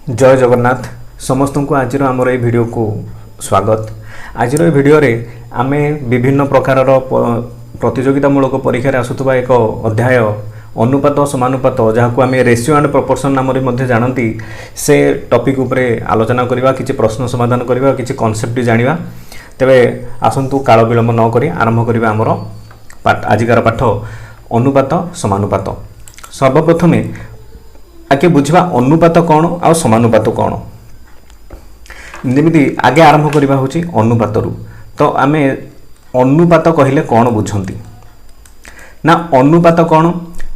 जय जगन्नाथ समस्त को आज आमर ये वीडियो को स्वागत। आज वीडियो रे आमे विभिन्न प्रकार प्रतियोगितामूलक परीक्षा आसुवा एक अध्याय अनुपात समानुपात जहाँ को आम रेशियो एंड प्रोपोर्शन नाम जानती से टॉपिक उपरे आलोचना करवा किसी प्रश्न समाधान करवा किसी कॉन्सेप्ट जानिबा। तेबे आसंतु काल विलंब न करी आरंभ करवा आमर आजिकार पाठ अनुपात समानुपात। सर्वप्रथमे आगे बुझा अनुपात कौन आ समानुपात कौन जमी आगे आरंभ करवा हूँ अनुपात रु। तो आम अनुपात कहले कौन बुझंती ना अनुपात कौन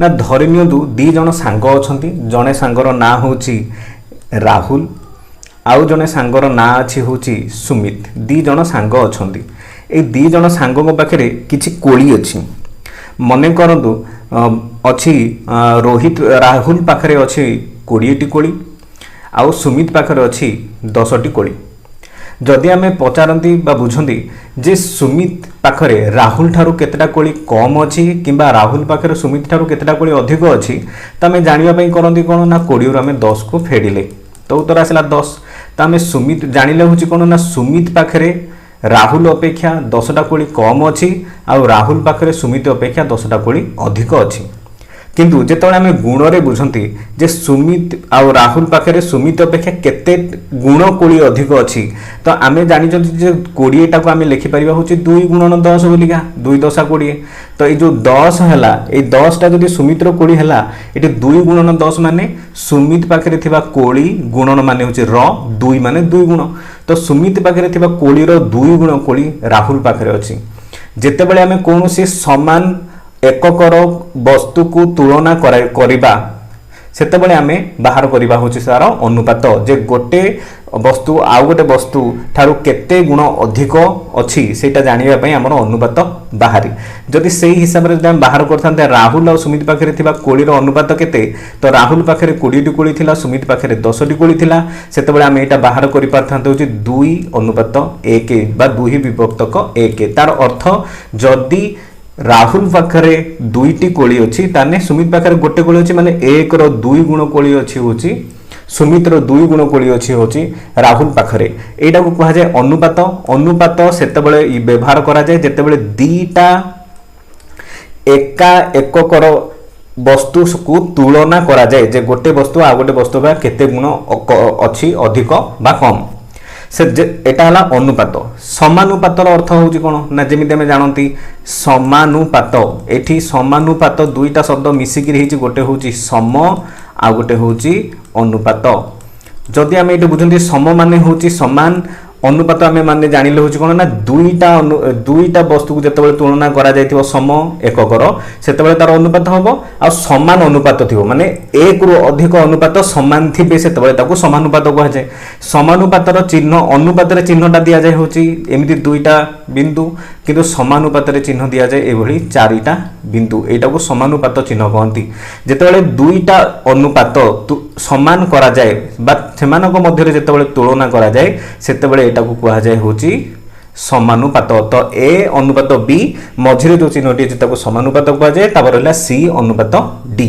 ना धरी नियंतु दी जन सांग अच्छा जड़े सांगर ना हूँ राहुल आउ जड़े सांगर ना अच्छी हूँ सुमित। दी जन सांग अच्छा ये दी जन सांग पाखे किसी कोली अच्छी मन करतु अच्छी रोहित राहुल पाखरे अच्छी 20टी कोली आउ सुमित पाखरे अच्छी 10टी कोली। जदि आम पचारती बुझती जे सुमित पाखरे राहुल ठारू केतेटा कोली कम अच्छी किंबा राहुल पाखरे सुमित ठारू केतेटा कोली अधिक अच्छी तो आम जानापी करती कौन ना 20 आम 10 को फेडिले तो उत्तर आसला 10। तो आम सुमित जानिले हूँ कौन ना सुमित पाखरे राहुल अपेक्षा 10टा कोली कम अच्छी आउ राहुल पाखरे सुमित अपेक्षा 10टा कोली अधिक अच्छी। किंतु जेतबेले आम गुण रे बुझंती जे सुमित आउ राहुल पाखरे सुमित अपेक्षा केते गुण कोली अधिक अच्छी तो आम जानी जे 20 टाको आम लिखि परिबा होची 2 गुणन 10 बोलिका 2 10 20। तो ये जो 10 हैला ए 10 टा जदी सुमित रो कोली हैला एटी 2 गुणन 10 माने सुमित पाखरे थिबा कोली गुणन माने होची र 2 माने 2 गुण। तो सुमित पाखरे थिबा कोली रो 2 गुण कोली राहुल पाखरे अछि। जेतेबेले आम कोनोसी समान एककर वस्तु को तुलना करिबा सेतेबेले आमे बाहर करिबा होछि सार अनुपात जे गोटे वस्तु आउ गोटे वस्तु ठारू केते गुण अधिक अछि सेटा जानिबा पई हमर अनुपात बाहरी। जदि सेही हिसाब रे हम बाहर करथांते राहुल और सुमित पाखरे थिबा कोली रो अनुपात केते तो राहुल पाखरे 20 टी कोली थिला सुमित पाखरे 10 टी कोली थिला सेतेबेले आमे एटा बाहर करि पारथांते होछि 2 अनुपात 1 बा 2 विभक्तक 1। तार अर्थ जदि राहुल पाखरे 2टी कोली अच्छी ताने सुमित पाखरे गोटे कोली अच्छी माने 1 रो 2 गुण कोली अच्छी होची सुमित रो 2 गुण कोली अच्छी होची राहुल पाखरे। एटा को कहा जाय अनुपात। अनुपात सेतेबेले व्यवहार करा जाय जेतेबेले दीटा एका एककर वस्तु को तुलना करा जाय जे गोटे वस्तु आ गोटे वस्तु बा केते गुण अच्छी अधिक बा कम से एटा हला अनुपात। समानुपातर अर्थ होउची कोन ना जेमिते हम जानती समानुपात एठी समानुपात दुईटा शब्द मिसिकी रहिची गोटे होउची सम आ गोटे होउची अनुपात। जदि हम एठी बुझंती सम माने होउची समान अनुपात आमे माने जानिले होउची कोन ना दुईटा वस्तु को जेतेबेले तुलना करा जायतिबो सम एककर सेतेबेले तार अनुपात होबो आ समान अनुपात थिबो माने एक रु अधिक अनुपात समान थिबे सेतेबेले ताको समानुपात कहा जाय। समानुपातर चिन्ह अनुपातर चिन्हटा दिया जाय होउची एमिति दुईटा बिंदु किंतु समानुपातर चिन्ह दिया जाय एभली चारिटा बिंदु एटा को समानुपात चिन्ह कहंती। जेतेबेले दुईटा अनुपात समान करा जाय बा सेमानक मध्यरे जेतेबेले तुलना करा जाय सेतेबेले एटा को कहा जाय होची समानुपात। तो ए अनुपात बी मझिरे जो चिन्हटी अछि ताको समानुपात कहा जाय तापर रहला सी अनुपात डी।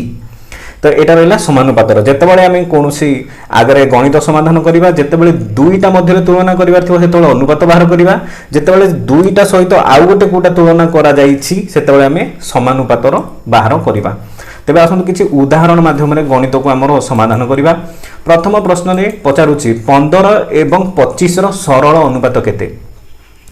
तो एटा रहला समानुपातर जेतेबेले आमे कोनोसी आगरे गणित समाधान करिबा जेतेबेले दुईटा मध्यरे तुलना करिबार थिबो सेतेबेले अनुपात बाहर करिबा जेतेबेले दुईटा सहित आउ गोटे कोटा तुलना करा जायछि सेतेबेले आमे समानुपातर बाहर करिबा। तेबे आसंतु किछि उदाहरण माध्यम रे गणित को हमर समाधान करिबा। प्रथम प्रश्न रे पचारुछि 15 एवं 25 रो सरल अनुपात केते।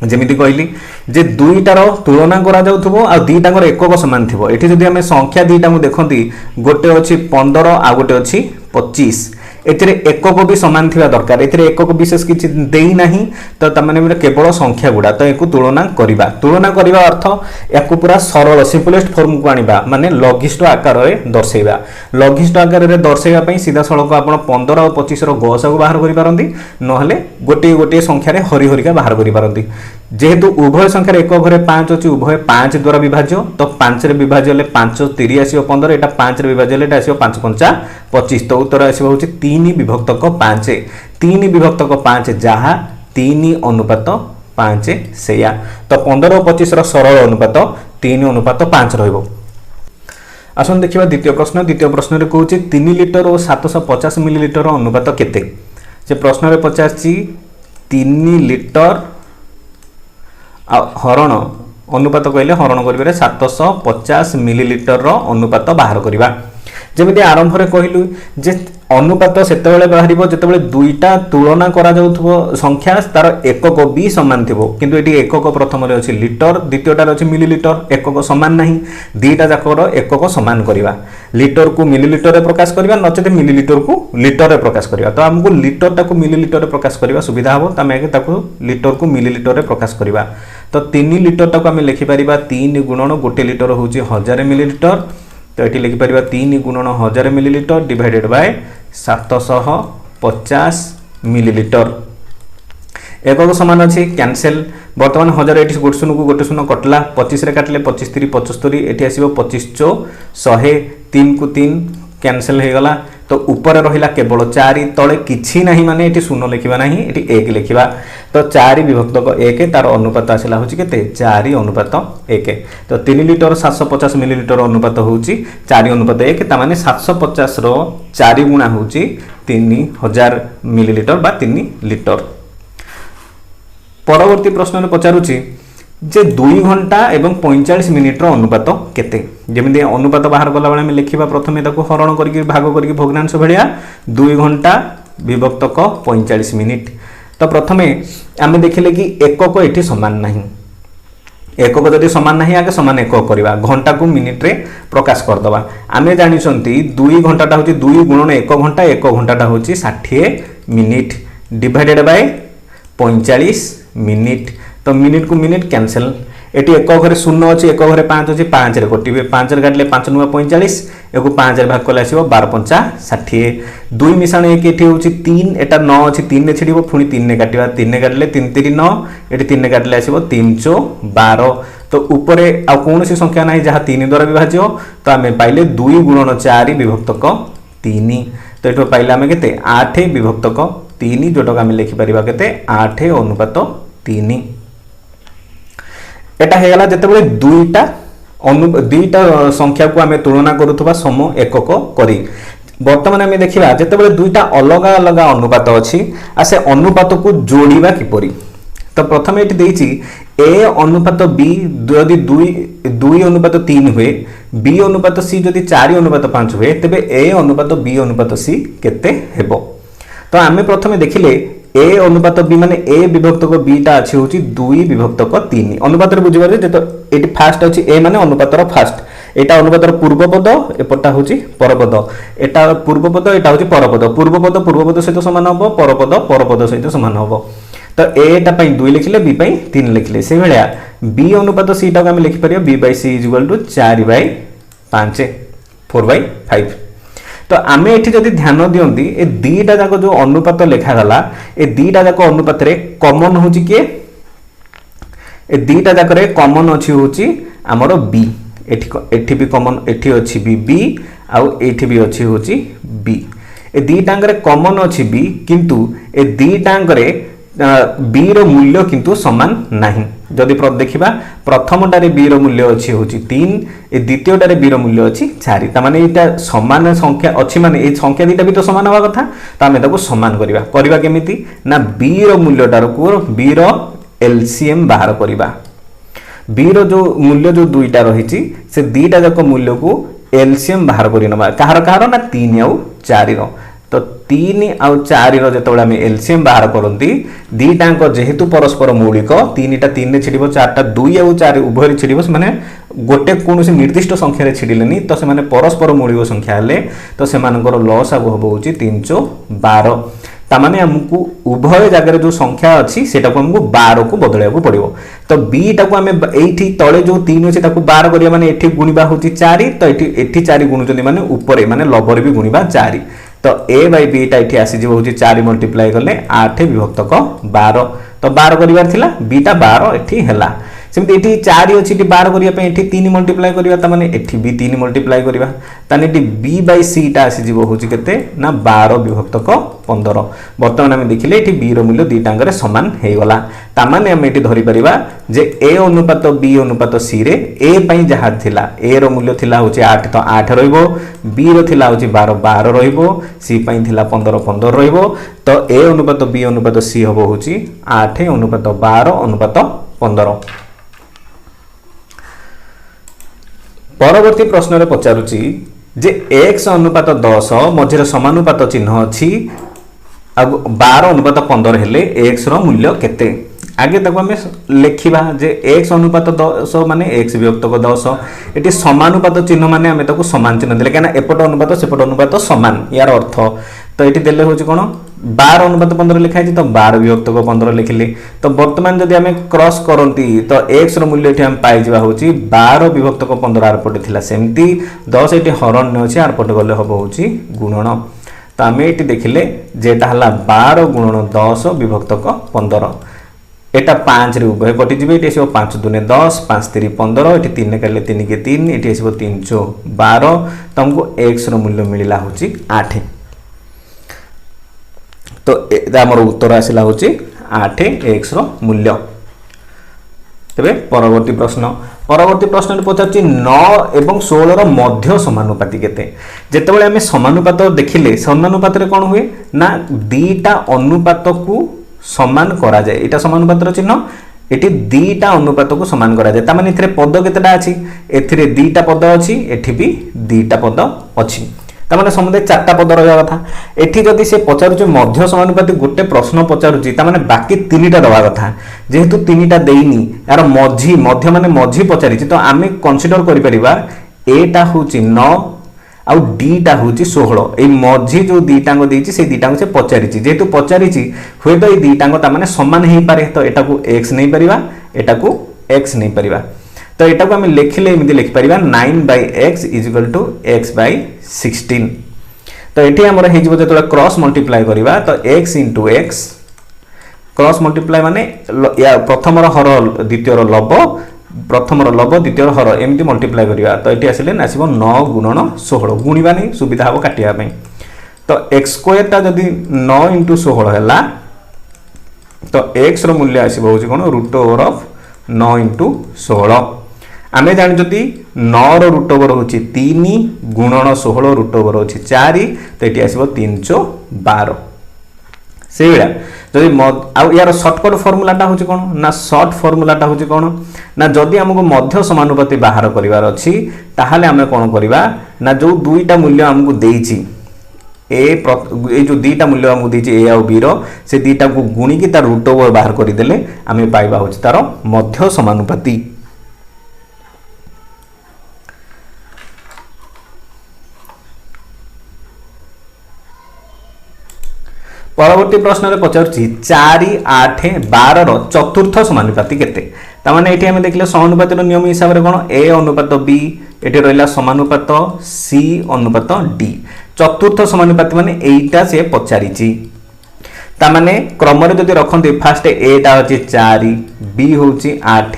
जेमिति कहली जे दुईटार तुलना करा जाउथबो आ दुईटाकर एकक समान थिबो। एठी जदि हमें संख्या दुईटा को देखंती गोटे अछि 15 आ गोटे अछि 25 एथिरे एकक भी समान थिबा दरकार। एथिरे एकक विशेष किछि देई नाही तो तमाने केवल संख्या गुडा तो एको तुलना करिबा अर्थ याकु पूरा सरल सिंपलेस्ट फॉर्म को आनिबा माने लघिष्ठ आकार रे दर्शेबा। लघिष्ठ आकार रे दर्शेबा पई सीधा सळक आपण 15 और 25 रो गसा को बाहर करि पारंती नहले गोटे गोटे संख्या रे हरि हरिका बाहर करि पारंती। जेहेतु उभय संख्या एक घरे 5 अछि उभय 5 द्वारा विभाज्य तो 5 रे विभाज्य हेले 5 3 आसीबो 15 एटा 5 रे विभाज्य हेले एटा आसीबो 5 5 25 तो उत्तर आसीबो होछि 3 विभक्तक 5 3 विभक्तक 5 जहा 3 अनुपात 5 सेया। तो 15 और 25 रो सरल अनुपात 3 अनुपात 5 रहइबो। आसन देखिबा द्वितीय प्रश्न रे कहूछि 3 लिटर और 750 मिलीलिटर अनुपात केते। से प्रश्न रे पचारछि 3 लिटर हरण अनुपात कहले हरण करिवे 750 मिलीलिटर रो अनुपात बाहर करिवा जेमिति आरंभ रे कहिलु जे अनुपात सेतेबेले बाहरिबो जेतेबेले दुईटा तुलना करा जाउथबो संख्या तार एकक भी समान थिबो किंतु एटी एकक प्रथम रे अछि लिटर द्वितीयटा रे अछि मिलीलिटर एकक समान नाही दीटा जाकर एकक समान करिवा लिटर को मिलीलिटर रे प्रकाश करिवा नचेते मिलीलिटर को लिटर रे प्रकाश करिवा तो हमको लिटर ताको मिलीलिटर रे प्रकाश करिवा सुविधा हबो तमे ताको लिटर को मिलीलिटर रे प्रकाश करिवा तो 3 लिटर ताको हम लिखि परिबा 3 गुणन 1 लिटर होउची 1000 मिलीलिटर तो ये लिखिपर 3 गुणन 1000 मिलीलिटर डिवाइडेड बाय 750 मिलीलिटर एकक समान अच्छी कैंसल बर्तमान 1000 ये गोटे शून्य को गोटे शून्य कटला 25 रे काटले 25 3 75 ये आसो 25 चो 100 3 को 3 कैंसल हो गला तो ऊपर रहिला केवल 4 तले किछि नाही माने एटी शून्य लिखिबा नाही एटी 1 लिखिबा तो 4 विभक्तक 1 तार अनुपात आसिला होची केते 4 अनुपात 1 तो 3 लिटर 750 मिलीलिटर अनुपात होची 4 अनुपात 1 ता माने 750 रो 4 गुणा होची 3000 मिलीलिटर बा 3 लिटर परवर्ती प्रश्न रे पचारुची जे 2 घंटा एवं 45 मिनिट रो अनुपात केते जेमिति अनुपात बाहर गला बेले में लिखिबा प्रथमे ताको हरण करके भाग करके भग्नांश भलिया 2 घंटा विभक्तक 45 मिनिट तो प्रथमे आमे देखिले कि एकक एठी समान नाही एकक जदि समान नाही आगे समान एकक करबा घंटा को मिनिट रे प्रकाश कर दबा आमे जानि छंती 2 घंटाटा होची 2 गुणन 1 घंटा 1 घंटाटा होची 60 मिनिट डिवाइडेड बाय 45 मिनिट तो मिनिट को मिनिट कैंसल एटी एक घरे शून्य अच्छी एक घरे 5 अच्छी 5 रे कटिबे 5 रे काटले 5 नुआ 45 एको 5 रे भाग कले आसीबो 12 पंचा 60 2 मिसाण एक एठी होची 3 एटा 9 अछि 3 रे छिडिबो पुनी 3 रे काटिबा 3 रे काटले 3 3 9 एटी 3 रे काटले आसीबो 3 चो 12 तो ऊपरे आ कोनोसी संख्या नाही जहा 3 द्वारा विभाज्य तो हमें पाइले 2 गुणन 4 विभक्तक 3 तो एठो पाइले हमें केते 8 विभक्तक 3 जोटक हमें लिखि परिबा केते 8 अनुपात 3 एटा हेगला जेतेबेले दुईटा संख्या को आमे तुलना करूथबा सम एकक करी वर्तमान आमे देखिबा जेतेबेले दुईटा अलग अलग अनुपात अछि आ से अनुपात को जोड़ीबा किपरि तो प्रथम एटी देछि a अनुपात b यदि 2 अनुपात 3 हुए b अनुपात c यदि 4 अनुपात 5 हुए तबे a अनुपात b अनुपात c केते हेबो तो आमे प्रथमे देखिले a अनुपात b माने a विभक्तक b टा अछि होची 2 विभक्तक 3 अनुपात रे बुझिबारे जे तो एटी फास्ट अछि a माने अनुपात रो फास्ट एटा अनुपात रो पूर्व पद एपटा होची परपद एटा पूर्व पद एटा होची परपद पूर्व पद सहित समान हबो परपद सहित समान हबो तो a टा पई 2 लिखले b पई 3 लिखले से बेलिया b अनुपात c टा हम लिखि परियो b/c = 4/5 4/5 तो आमे एठी जदि ध्यान दियंती ए दीटा जाको जो अनुपात लेखा गला ए दीटा जाको अनुपात रे कॉमन होची के ए दीटा जाको रे कॉमन अछि होची हमरो b एठी भी कॉमन एठी अछि b आउ एठी भी अछि होची b ए दीटांग रे कॉमन अछि b किंतु ए दीटांग रे b रो मूल्य किंतु समान नाही जदि देखिबा प्रथमटारे b रो मूल्य अछि होची 3 ए द्वितीयटारे b रो मूल्य अछि 4 ता माने एटा समान संख्या अछि माने ए संख्या दीटा भी तो समान होबा कथा ता हमें ताको समान करबा केमिति ना b रो मूल्यटार को b रो एलसीएम बाहर करबा b रो जो मूल्य जो दुईटा रहिछि से दीटा जक मूल्य को एलसीएम बाहर करिनबा कहार ना 3 आउ 4 रो तो 3 आउ 4 रो जेतबेला हम एलसीएम बाहर करंती दीटांक जेहेतु परस्पर मौलिक 3 टा 3 रे छिडिबो 4 टा 2 आउ 4 उभय रे छिडिबो माने गोटे कोनोसी निर्दिष्ट संख्या रे छिडिलेनी तो से माने परस्पर मौलिक संख्या हेले तो से मानकर लॉस आबो होबो होची 312 ता माने हमकु उभय जगह जो संख्या अछि सेटा को हमकु 12 को बदलैया को पड़िबो तो b टा को हमें एठी तळे जो 3 अछि ताको 12 करिया माने एठी गुणिबा होची 4 तो एठी 4 गुणुचंदी माने ऊपर माने लबर भी गुणिबा 4 तो a by b टा एठी आसी जेबो होची 4 मल्टीप्लाई करले 8 विभक्तक 12 तो 12 करिवार थिला b टा 12 एठी हैला सेमती एठी 4 अछि एठी 12 करिया पे एठी 3 मल्टीप्लाई करिया त माने एठी भी 3 मल्टीप्लाई करिया ताने एठी b बाय c टा आसी जीवो होची केते ना 12 विभक्तक 15 वर्तमान हम देखिले एठी b रो मूल्य दुई टांगरे समान हे गला ता माने हम एठी धरि परिबा जे a अनुपात b अनुपात c रे a पई जहा थिला a रो मूल्य थिला होची 8 तो 8 रहइबो b रो थिला होची 12 12 रहइबो c पई थिला 15 15 रहइबो तो a अनुपात b अनुपात c हबो होची 8 अनुपात 12 अनुपात 15 परवर्ती प्रश्न रे पचारुची जे x अनुपात 10 मझिरे समानुपात चिन्ह अछि अब 12 अनुपात 15 हेले x रो मूल्य केते आगे तक हमें लिखिबा जे x अनुपात 10 माने x विभक्तक 10 एटी समानुपात चिन्ह माने हमें ताको समान चिन्ह देले केना एपट अनुपात सेपट अनुपात समान यार अर्थ तो एटी देले होची कोन 12 अनुपात 15 लिखाई तो 12 विभक्तक 15 लिखिले तो वर्तमान जदि हमें क्रॉस करंती तो x रो मूल्य एठी हम पाई जिबा होची 12 विभक्तक 15 आर पटे थिला सेमती 10 एठी हरण ने अछि आर पटे गले हबो होची गुणन तो हमें एटी देखिले जेटा हला 12 गुणन 10 विभक्तक 15 एटा 5 रे उभय कटि जिबे एटी आसीबो 5 दुने 10 5 3 15 एटी 3 काले 3 के 3 एटी आसीबो 3 12 तुमको x रो मूल्य मिलिला होची 8 तो हमर उत्तर आसिला होची 8 x रो मूल्य तबे परवर्ती प्रश्न रे पचारची 9 एवं 16 रो मध्य समानुपाती केते जेतेबेले हमें समानुपात देखिले समानुपात रे कोन हुए ना दीटा अनुपात को समान करा जाए एटा समानुपातर चिन्ह एठी दीटा अनुपात को समान करा जाए ता माने इथरे पद केतेटा अछि एथिरे दीटा पद अछि एठी भी दीटा पद अछि ता माने समुदे चारटा पद रहया कथा एठी जदी से पचारुचे मध्य समानुपाती गोटे प्रश्न पचारुची ता माने बाकी तीनटा दवा कथा जेहेतु तीनटा देइनी यार मध्य माने मध्य पचारिची तो आमे कंसीडर करि परिबा एटा होची 9 आउ डीटा होची 16 ए मझी जो दीटांग देइची से दीटांग से पचारिची जेतु पचारिची होय तो ए दीटांग ता माने समान हेई पारे तो एटा को x नै परिबा एटा को x नै परिबा तो एटा को हम लिखिले एमिति लिखि परिबा 9/x = x / 16 तो एठी हमर हे जिवो जेतोला क्रॉस मल्टीप्लाई करिबा तो x * x क्रॉस मल्टीप्लाई माने या प्रथम रो हर द्वितीय रो लब प्रथम लब द्वितीय हर एमती मल्टीप्लाई करिया तो एठी आसिले आसीबो 9 गुणन 16 गुणिबा नै सुविधा हो काटिया पई तो x² ता जदी 9 * 16 हैला तो x रो मूल्य आसीबो होची कोन √9 * 16 आमे जानि जदी 9 रो √ओवर होची 3 गुणन 16 √ओवर होची 4 तो एठी आसीबो 312 सेइला जदि आ यार शॉर्टकट फार्मूला टा होची कोन ना शॉर्ट फार्मूला टा होची कोन ना जदि हमको मध्य समानुपाती बाहर करिवार अछि ताहाले हमें कोन करिवा ना जो दुईटा मूल्य हमको देइची ए जो दुईटा मूल्य हमको देइची ए और बी रो से दुईटा को गुणी की तार रूट ओवर बाहर करि देले हमें पाइबा होची तार मध्य समानुपाती परवर्ती प्रश्न रे पचारछि 4 8 12 रो चतुर्थ समानुपाती केते ता माने एठी हमें देखले समानुपाती रो नियम हिसाब रे कोन a अनुपात b एठी रहला समानुपात c अनुपात d चतुर्थ समानुपाती माने एटा से पचारिछि ता माने क्रम रे जदी रखंती फास्ट a टा होची 4 b होची 8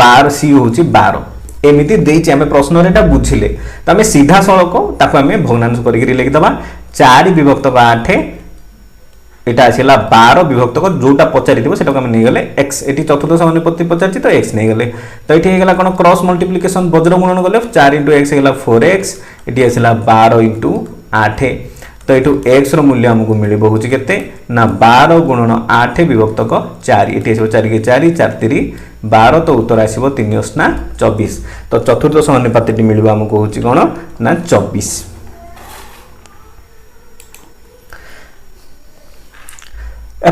12 c होची 12 एमिति देइछि हमें प्रश्न रेटा बुझिले त हमें सीधा सळक ताको हमें भग्नांश करिकरी लिखि दबा 4 विभक्तक 8 एटा आसिला 12 विभक्तक जोटा पचारिथिबो सेटा हम नै गले x एटी चतुर्थ समानुपाती पचारछि तो x नै गले तो एठी हे गला कोन क्रॉस मल्टीप्लिकेशन वज्र गुणन गले 4 * x हेला 4x एटी आसिला 12 * 8 तो एठू x रो मूल्य हमकु मिलिबो होची केते ना 12 गुणन 8 विभक्तक 4 एटी आसिबो 4 के 4 4 3 12 तो उत्तर आसिबो 3 * 24 तो चतुर्थ समानुपाती मिलिबो हमकु होची कोन ना 24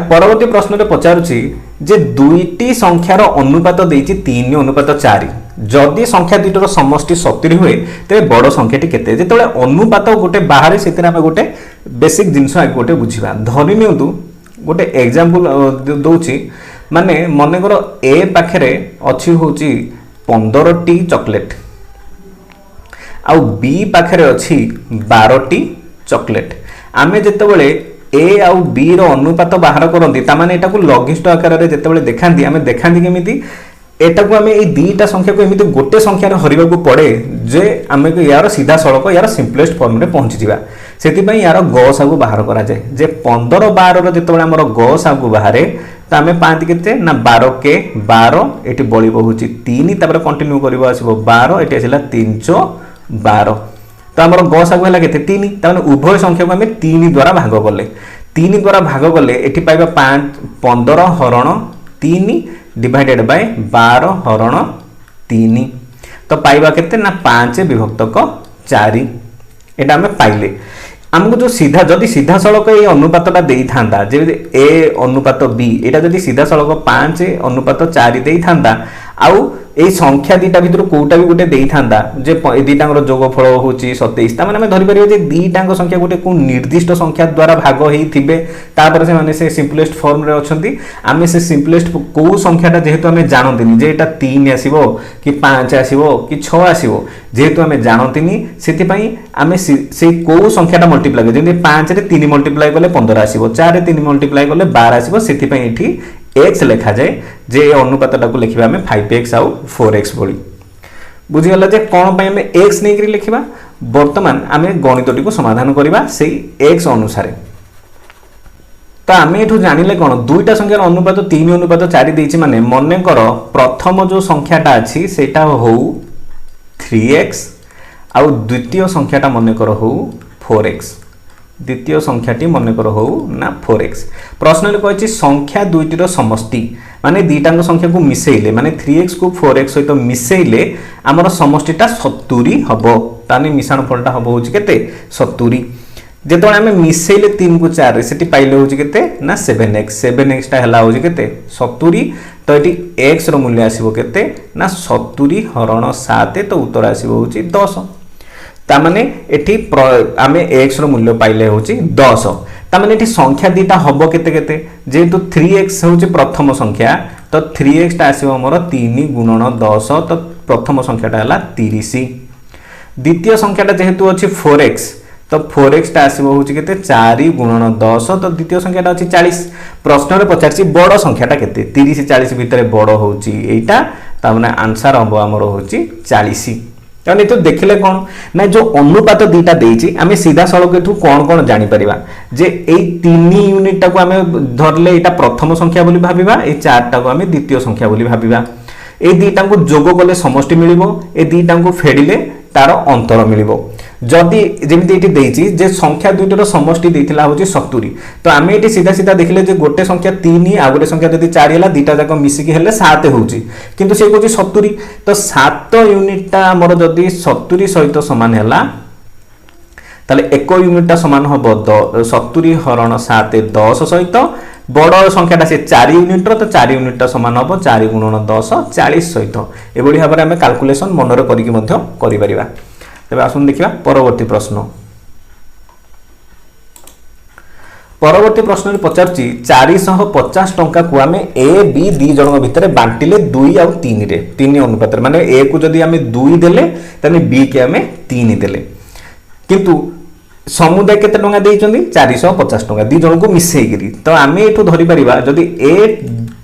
परवर्ती प्रश्न रे पचारुछि जे दुईटी संख्यार अनुपात देइछि 3:4 जदि संख्या दुईटर समष्टि 70 हुए ते बड़ संख्याटी केते जेतले अनुपात गोटे बाहर सेतिरा हम गोटे बेसिक जिंस आ गोटे बुझिबा धरि नियंतु गोटे एग्जांपल दोछि माने मने करो ए पाखरे अछि होछि 15 टी चॉकलेट आ बी पाखरे अछि 12 टी चॉकलेट आमे जेतेबेले ए आउ बी रो अनुपात बाहर करती तामाने एटा को लघिष्ठ आकार रे जेतेबेले देखांती आमे देखांती केमिति एटा को आमे ए दीटा संख्या को एमिति गोटे संख्या रे हरिबा को पड़े जे आमे को यार सीधा सड़क यार सिंपलेस्ट फॉर्म रे पहुंची जिबा सेति पई यार गसा को बाहर करा जाय जे 15 12 रो जेतेबेले हमर गसा को बाहरे त आमे पांति केते ना 12 के 12 एटी बळी बहुची 3 तापर कंटिन्यू करबो आसीबो 12 एटी आसिला 312 तो हमर गसा को हला केते 3 ताने उभय संख्या को आमे 3 द्वारा भाग करले 3 द्वारा भाग करले एटी पाइबा 5 15 हरण 3 डिवाइडेड बाय 12 हरण 3 तो पाइबा केते ना 5 विभक्तक 4 एटा हमें पाइले हमको जो सीधा जदि सीधा सड़क ये अनुपातटा देई थांदा जे ए अनुपात बी एटा जदि सीधा सड़क 5 अनुपात 4 देई थांदा आउ ए संख्या दीटा भितर कोटा भी गोटे देई थांदा जे ए दीटांगर जोगफल होची 27 ता माने हम धरि परियो जे दीटांग संख्या गोटे को निर्दिष्ट संख्या द्वारा भाग हेई थिबे तापर से माने से सिंपलेस्ट फॉर्म रे अछंती आमे से सिंपलेस्ट को संख्याटा जेहेतु आमे जानोतिनी जे एटा 3 आसीबो कि 5 आसीबो कि 6 आसीबो जेहेतु आमे जानोतिनी सेति पई आमे से को संख्याटा मल्टीप्लाई जे 5 रे 3 मल्टीप्लाई करले 15 आसीबो 4 रे 3 मल्टीप्लाई करले 12 आसीबो सेति पई एठी x लिखा जाए जे अनुपातटा को लिखिबा हमें 5x आउ 4x बोली बुझी गला जे कोन पय हमें x नै करी लिखिबा वर्तमान हमें गणितटी को समाधान करिबा सेही x अनुसार तो आमे एठु जानिले कोन दुईटा संख्यार अनुपात 3 अनुपात 4 देछि माने मने कर प्रथम जो संख्याटा अछि सेटा हो 3x आउ द्वितीय संख्याटा मने कर हो 4x द्वितीय संख्याटी मन कर हो ना 4x प्रश्न में कही संख्या दुईटर समष्टि माने दीटांग संख्या को मिसेइले माने 3x को 4x सहित मिसेइले आमर समष्टिटा 70 हबो ताने मिश्रण फलटा हबो होची केते 70 जेतों आमे मिसेइले 3 को 4 रे सेटी पाइले होची केते ना 7x टा हला होची केते 70 तो एटी x रो मूल्य आसीबो केते ना 70 हरण 7 तो उत्तर आसीबो होची 10 तामाने एठी आमे x रो मूल्य पाइले होची 10 तामाने एठी संख्या दीटा हबो केते केते जेतु 3x होची प्रथम संख्या तो 3x ता आसीबो हमर 3 गुणन 10 तो प्रथम संख्याटा हला 30 द्वितीय संख्याटा जेहेतु अछि 4x तो 4x ता आसीबो होची केते 4 गुणन 10 तो द्वितीय संख्याटा अछि 40 प्रश्न रे पचारछि बड़ संख्याटा केते 30 40 भितरे बड़ होची एटा तामाने आंसर हबो हमर होची 40 यानी तो देखले कोन ना जो अनुपात दीटा देइछि आमे सीधा सड़क एठू कोन कोन जानि परिबा जे ए 3 यूनिट टा को आमे धरले एटा प्रथम संख्या बोली भाबिबा ए 4 टा को आमे द्वितीय संख्या बोली भाबिबा ए दीटा को जोग कले समष्टि मिलिबो ए दीटा को फेडिले तार अंतर मिलिबो जदि जेमिति एठी देइछि जे संख्या दुइटर समष्टि देइथिला होछि 70 तो आमे एठी सीधा सीधा देखले जे गोटे संख्या 3 आ गोटे संख्या जदि 4 हला दीटा जाक मिसिकी हेले 7 होछि किंतु से कोछि 70 तो 7 यूनिट टा हमर जदि 70 सहित समान हला ताले 1 यूनिट टा समान हबो 70 हरण 7 10 सहित बड़ संख्याटा से 4 यूनिट रो तो 4 यूनिट टा समान हबो 4 गुणन 10 40 सहित एबोली भाबरे हमें कैलकुलेशन मनरे करिकि मध्य करि परिबा तबे आसुन देखिबा परवर्ती प्रश्न परवर्ती प्रश्न रे पचारछि 450 टंका को आमे ए बी दी जणक भितरे बांटिले 2 आ 3 रे 3 अनुपात माने ए को जदी आमे 2 देले तने बी के आमे 3 देले किंतु समुदाय केते टंका देइचंदी 450 टंका दी जणक को मिसेई गिरी तो आमे एठो धरि परिबा जदी ए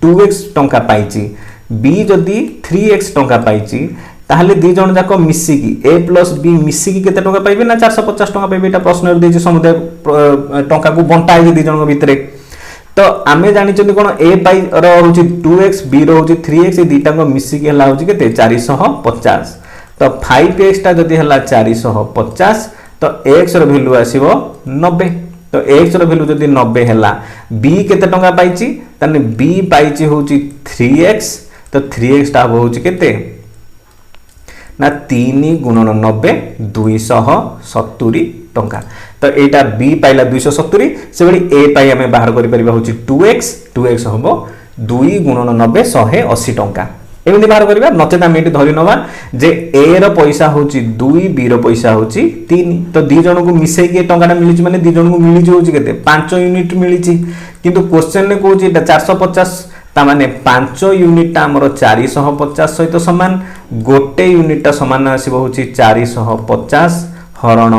2x टंका पाइची बी जदी 3x टंका पाइची ताहले दी जण जाक मिसिकी a प्लस b मिसिकी केते टंका पाइबे ना 450 टंका पाइबे एटा प्रश्न रे देछि समुदाय टंका को बंटा हे दी जण भितरे तो आमे जानि चंदी कोन a पाइ रो होछि 2x b रो होछि 3x ए दीटा को मिसिकी हला होछि केते 450 तो 5x ता जदी हला 450 तो x रो वैल्यू आसीबो 90 तो x रो वैल्यू जदी 90 हला b केते टंका पाइछि तने b पाइछि होछि 3x तो 3x ता होछि केते ना 3 गुणन 90 270 टंका तो एटा b पाइला 270 से बड़ी a पाइ हमें बाहर करि परिबा होछि 2x होबो 2 गुणन 90 180 टंका एमिति बाहर करिबा नते हम एटी धरि नबा जे a रो पैसा होछि 2 b रो पैसा होछि 3 तो दी जण को मिसै के टंकाटा मिलिछि माने दी जण को मिलिछि होछि केते 5 यूनिट मिलिछि किंतु क्वेश्चन ने कहूछि एटा 450 ता माने 5 यूनिट हमर 450 सहित समान गोटे यूनिट समान आसीबो होछि 450 हरण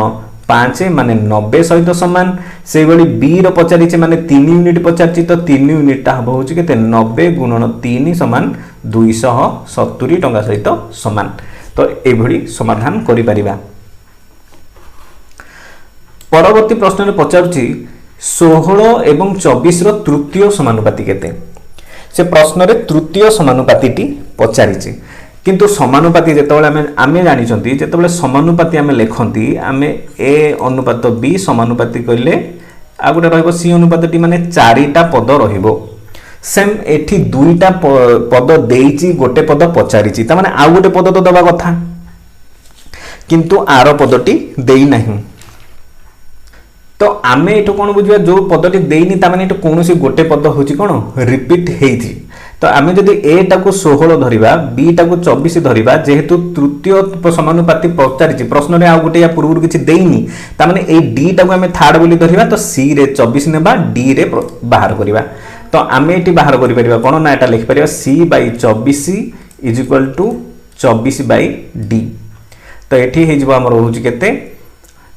पाँच माने 90 सहित सामान से भाई बी रचारिचे माने 3 यूनिट पचारि तो 3 यूनिटा हम हूँ के 90 गुणन 3 सामान 270 टंका सहित सामान। तो ये समाधान करि परिबा। परवर्ती प्रश्न में पचारुछि 16 एवं 24 रो तृतीय समानुपाती केते। से प्रश्न रे तृतीय समानुपाती पचारिछि किंतु समानुपाती जेतेबेले आमे जानिछंती जेतेबेले समानुपाती आमे लेखंती आमे ए अनुपात बी समानुपाती कहले आ गोटे रहइबो सी अनुपातटी माने चारिटा पद रहिबो। सेम एठी दुईटा पद देइछि गोटे पद पचारिछि त माने आ गोटे पद तो दबा कथा किंतु आर पदटी देई नाही। तो आमे एठो कोन बुझिबा जो पदटी देइनी ता माने एठो कोनोसी गोटे पद होछि कोन रिपीट हेइछि। तो आमे जदि ए टाको 16 धरिबा बी टाको 24 धरिबा जेहेतु तृतीय समानुपाती पचारिछि प्रश्न रे आ गोटे या पूर्व किछि देइनी ता माने ए डी टाको आमे थर्ड बोली धरिबा तो सी रे 24 नेबा डी रे बाहर करिबा। तो आमे एटी बाहर करि परिबा कोन ना एटा लिखि परिबा C by 24 is equal to 24 by D. तो एठी हे जिवो हमर होछि केते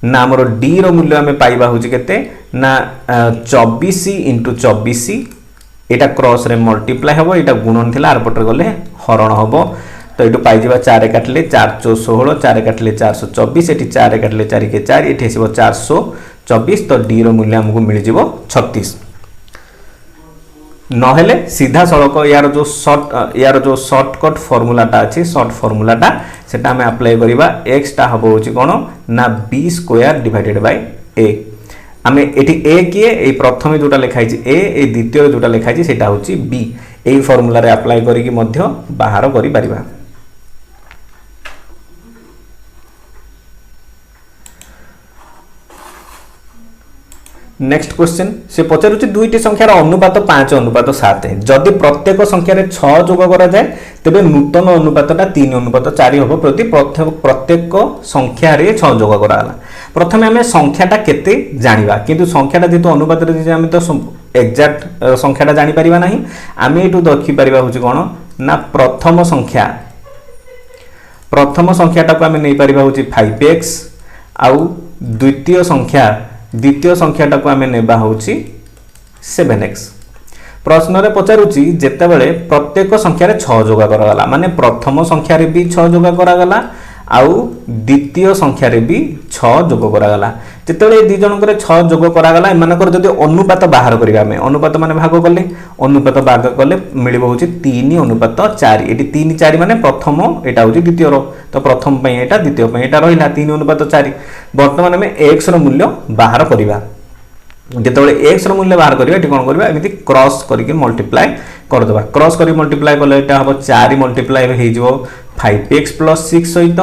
ना हमर डी रो मूल्य आमे पाइबा होछि केते ना 24 इंटू 24 एटा क्रॉस रे मल्टीप्लाई हबो एटा गुणन थिला आर पटर गले हरण हबो। तो एटु पाइ जिबा 4 काटले 4 4 16 4 काटले 424 एटी 4 काटले 4 के 4 एठी आसीबो 424। तो डी रो मूल्य हमकु मिल जिवो 36। नहेले सीधा सड़क यार जो शॉर्टकट फॉर्मूलाटा अच्छी शॉर्ट फॉर्मूलाटा सेटा हमें अप्लाई करिबा x टा हबो होची कोन ना b square divided by a। हमें एठी a किए ए प्रथम जोटा लिखाई छि a ए द्वितीय जोटा लिखाई छि सेटा होची b। एई फॉर्मूला रे अप्लाई करी कि मध्य बाहर करि परिबा। नेक्स्ट क्वेश्चन से पचारुछि दुईटी संख्यार अनुपात 5 अनुपात 7 है जदि प्रत्येक संख्यार 6 जोग करा जाए तेबे नूतन अनुपातटा 3 अनुपात 4 हो प्रति प्रत्येक संख्यार 6 जोग कराला। प्रथमे हमें संख्याटा केते जानिबा किंतु संख्याटा जेतु अनुपात रे जे हम तो एक्जेक्ट संख्याटा जानि परिबा नाही। आमे एटु देखि परिबा होछि कोन ना प्रथम संख्याटा को हमें नै परिबा होछि 5x आउ द्वितीय संख्याटा को आमे नेबा होछि 7x। प्रश्न रे पचारुछि जेतेबेले प्रत्येक संख्यार 6 जोग करागला माने प्रथम संख्यार भी 6 जोग करागला आउ द्वितीय संख्यार भी 6 जोग करागला। जेतेबेले दी जनकर 6 जोग करागला एमानकर जदि अनुपात बाहर करिबा हमें अनुपात माने भाग कले अनुपात भाग कले मिलिबो होछि 3 अनुपात 4 एटी 3 4 माने प्रथम एटा होछि द्वितीय रो। तो प्रथम पई एटा द्वितीय पई एटा रहिला 3 अनुपात 4। वर्तमान हमें x रो मूल्य बाहर करिबा जेतेबेले x रो मूल्य बाहर करिबा एटी कोन करिबा एमिति क्रॉस करिके मल्टीप्लाई कर देबा। क्रॉस करी मल्टीप्लाई कले एटा हबो 4 मल्टीप्लाई हे जिवो 5x + 6 सहित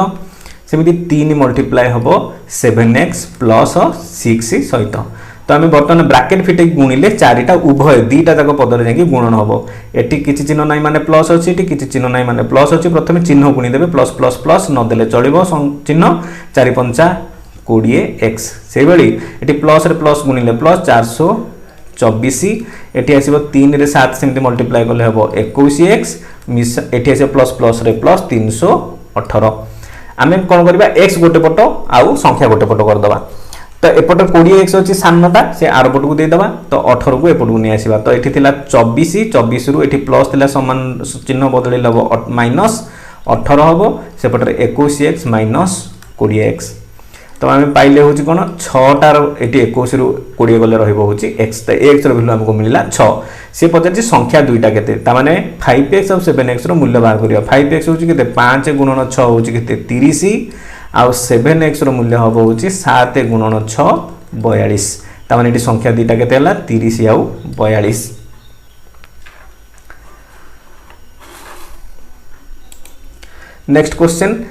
सेमिति 3 मल्टीप्लाई हबो 7x + 6 सहित। तो आम बर्तमान ब्राकेट फिटे गुणिले 4टा उभय दुईटा जाक पदर जाकि गुणन हम एटी किसी चिन्ह ना माने प्लस अच्छी किसी चिन्ह ना माने प्लस अच्छी प्रथम चिन्ह गुणीदेवे प्लस प्लस प्लस नदेले चलो चिन्ह 4 5 20x से भाई ये प्लस रे प्लस गुणिले प्लस 424 एटी आसो 3 रे 7 सेमती मल्टीप्लाई कले हम 21x एटी आस प्लस प्लस रे प्लस 318 आम कौन करवा x गोटे पट आउ संख्या गोटे पट करदे तो एपटे 20x अच्छी सानटा से आर पट को देदेबा तो 18 को एपट को नहीं आसवा तो ये 24 24 रु ये प्लस थिला समान चिन्ह बदल हम माइनस 18 हम सेपटे 21x माइनस 20x तो आम पाइले हूँ कौन 6टार ये 21 रु 20 गले रही तो एक्स भैल्यू आमको मिलला 6 सी पचार संख्या दुईटा के 5x और 7x मूल्य बाहर करवा 5x हूँ के 5 गुणन 6 हूँ के 30 आउ 7x मूल्य हम हूँ 7 गुणन 6 42 ताने ये संख्या दुईटा के 30 आउ 42। नेक्स्ट क्वेश्चन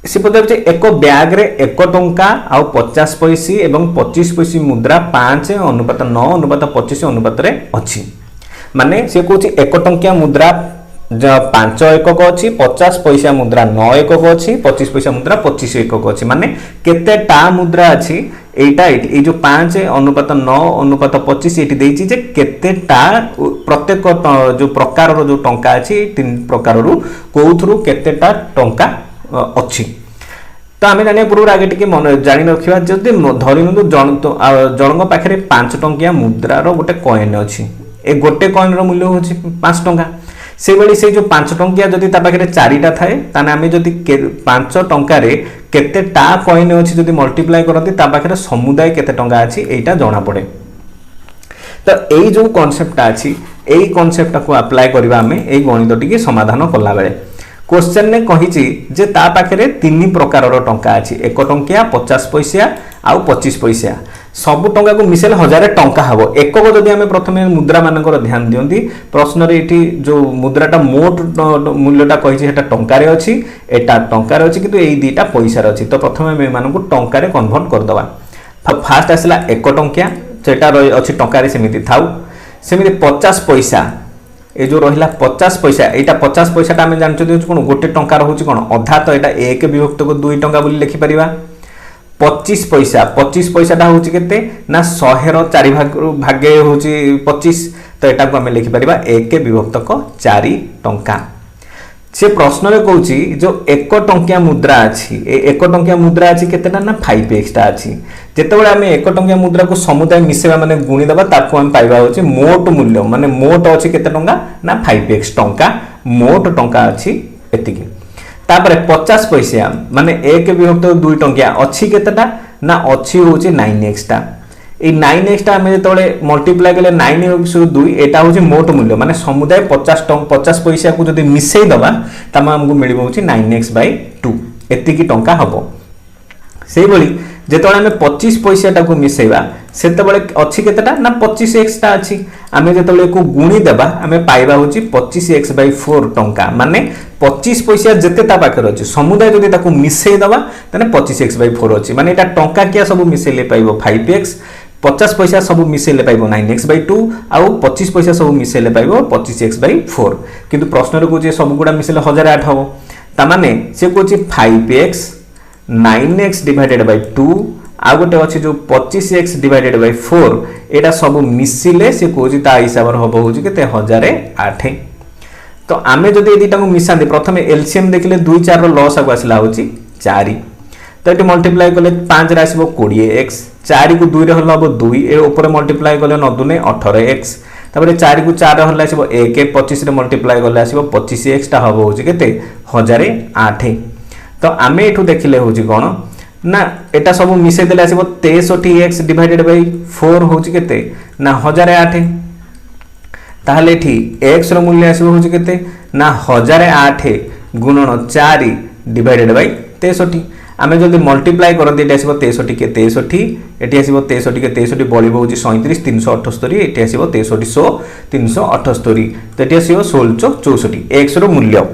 सी पचार एक ब्याग रे 1 टंका आउ 50 पैसी एवं 25 पैसी मुद्रा 5 अनुपात 9 अनुपात 25 अनुपात रे अच्छी माने सी कहूँ 1 टंकिया मुद्रा 5 एकक अच्छी 50 पैसा मुद्रा 9 एकक अच्छी 25 पैसा मुद्रा 25 एकक अच्छी माने केतेटा मुद्रा अच्छी एटा ये जो 5 अनुपात 9 अनुपात 25 ये देछि जे केतेटा प्रत्येक जो प्रकार जो टंका अच्छी 3 प्रकार कोथुरु केतेटा टंका अच्छी तो आम जाना पूर्व आगे टी मन जाणी रखा जदि धरी जनक पाखे 5 टंकिया मुद्रार गोटे कॉइन अच्छी ए गोटे कॉइन मूल्य हूँ 5 टंका से भाई से जो 5 टंकिया जदि पाखे 4टा थाए ताने आम जदि 5 टंकार केतेटा कॉइन अच्छी जदि मल्टीप्लाई करती पाखे समुदाय केते टंका अच्छी एटा जना पड़े। तो यही जो कॉन्सेप्टटा अच्छी यही कॉन्सेप्ट को अप्लाई करबा आमे ए गणित टी समाधान कला बेले क्वेश्चन ने कही जे ता पाखे 3 प्रकार टंका अच्छी 1 टंकिया 50 पैसा आउ 25 पैसा सबु टंका को मिसेल 1000 टंका हम एक जदि आम प्रथम मुद्रा मानकर ध्यान दियंती प्रश्न ये जो मुद्राटा मोट मूल्यटा कही टंकार अच्छी एटा टंकार अच्छी किंतु यही दुईटा पैसार अच्छी। तो प्रथम आम एमानकु टंकार कन्वर्ट करदवा। फास्ट आसला 1 टंकिया सेटा अच्छी टंकार सेमिति थाउ सेमिति 50 पैसा ये जो रहा 50 पैसा यहाँ 50 पैसा आम जानते कौन गोटे टंकार हूँ कौन अधा तो यहाँ 1 विभक्त को 2 टंका बोली लिखिपर। 25 पैसा हूँ के ना 100 ର 4 भागे हूँ 25 तो यहाँ को आम लिखिपर 1 विभक्त को 4 टंका। से प्रश्न में कौन जो 1 टंकिया मुद्रा अच्छी 1 टंकिया मुद्रा अच्छी केतेटा ना 5x अच्छी जितेबाला आम 1 टंकिया मुद्रा को समुदाय मिसेवा माने गुणीदेवा ताको आम पाइबा होची मोट मूल्य माने मोट अच्छी केते टंका ना 5x टंका मोट टंका अच्छी एतिकी। तापर 50 पैसा माने 1 विभक्त 2 टंकिया अच्छी केतेटा ना अच्छी होची 9x टा ये 9x टा आम जो मल्टीप्लाई कले 9x2 एटा हूँ मोट मूल्य माने समुदाय 50 पैसा को जब मिसई दबा तब आमको मिल 9x/2 एतिकी टंका हम से भली जो आम 25 पैसा को मिसेवा से अच्छी केतेटा ना 25x टा अच्छी आम जो को गुणी देबा आम पाइबा हूँ 25x/4 टंका माने 25 पैसा जिते पाखे अच्छे समुदाय जब ताको मिसई दबा ताने 25x/4 अच्छी माने एटा टंका क्या सब मिसेले पाइबो 5x 50 पैसा सब मिसेले पाइबो 9x/2 आउ 25 पैसा सब मिसेले पाइबो 25x/4 किंतु प्रश्न को सब गुड़ा मिसेले 1008 हम ताने से कौन 5x 9x डिवाइडेड बाय 2 आ गोटे अच्छे जो 25x डिवाइडेड बाय 4 एटा सब मिसिले से कौन ता हिसाब से हम हूँ के 1008। तो आम जब ये दुटा को मिसाते प्रथम एलसीएम देखिले 2 4 लस आगे आसला हूँ 4 तो ये मल्टीप्लाई कले 5 आसो 20x 4 को 2 हम 2 ऊपर मल्टीप्लाई कले 9 दूने 18x तापर 4 को 4 हल आसो 1 25 मल्टीप्लाई कले आसो 25x टा हम हूँ के 1008। तो आम ये देखिले हूँ कौन ना एटा सब मिसई देले आसो 63x डिवाइडेड बाय 4 हूँ के ना 1008 ताहले एठी x रो मूल्य आसो हूँ के ना 1008 गुणन 4 डिवाइडेड बाय 63 आम जब मल्टीप्लाई करते ये आसो 63 के 63 ये आसो 63 के 63 बलिब हूँ 37 378 ये आसो 63 378 तो ये आसो 1664 x रो मूल्य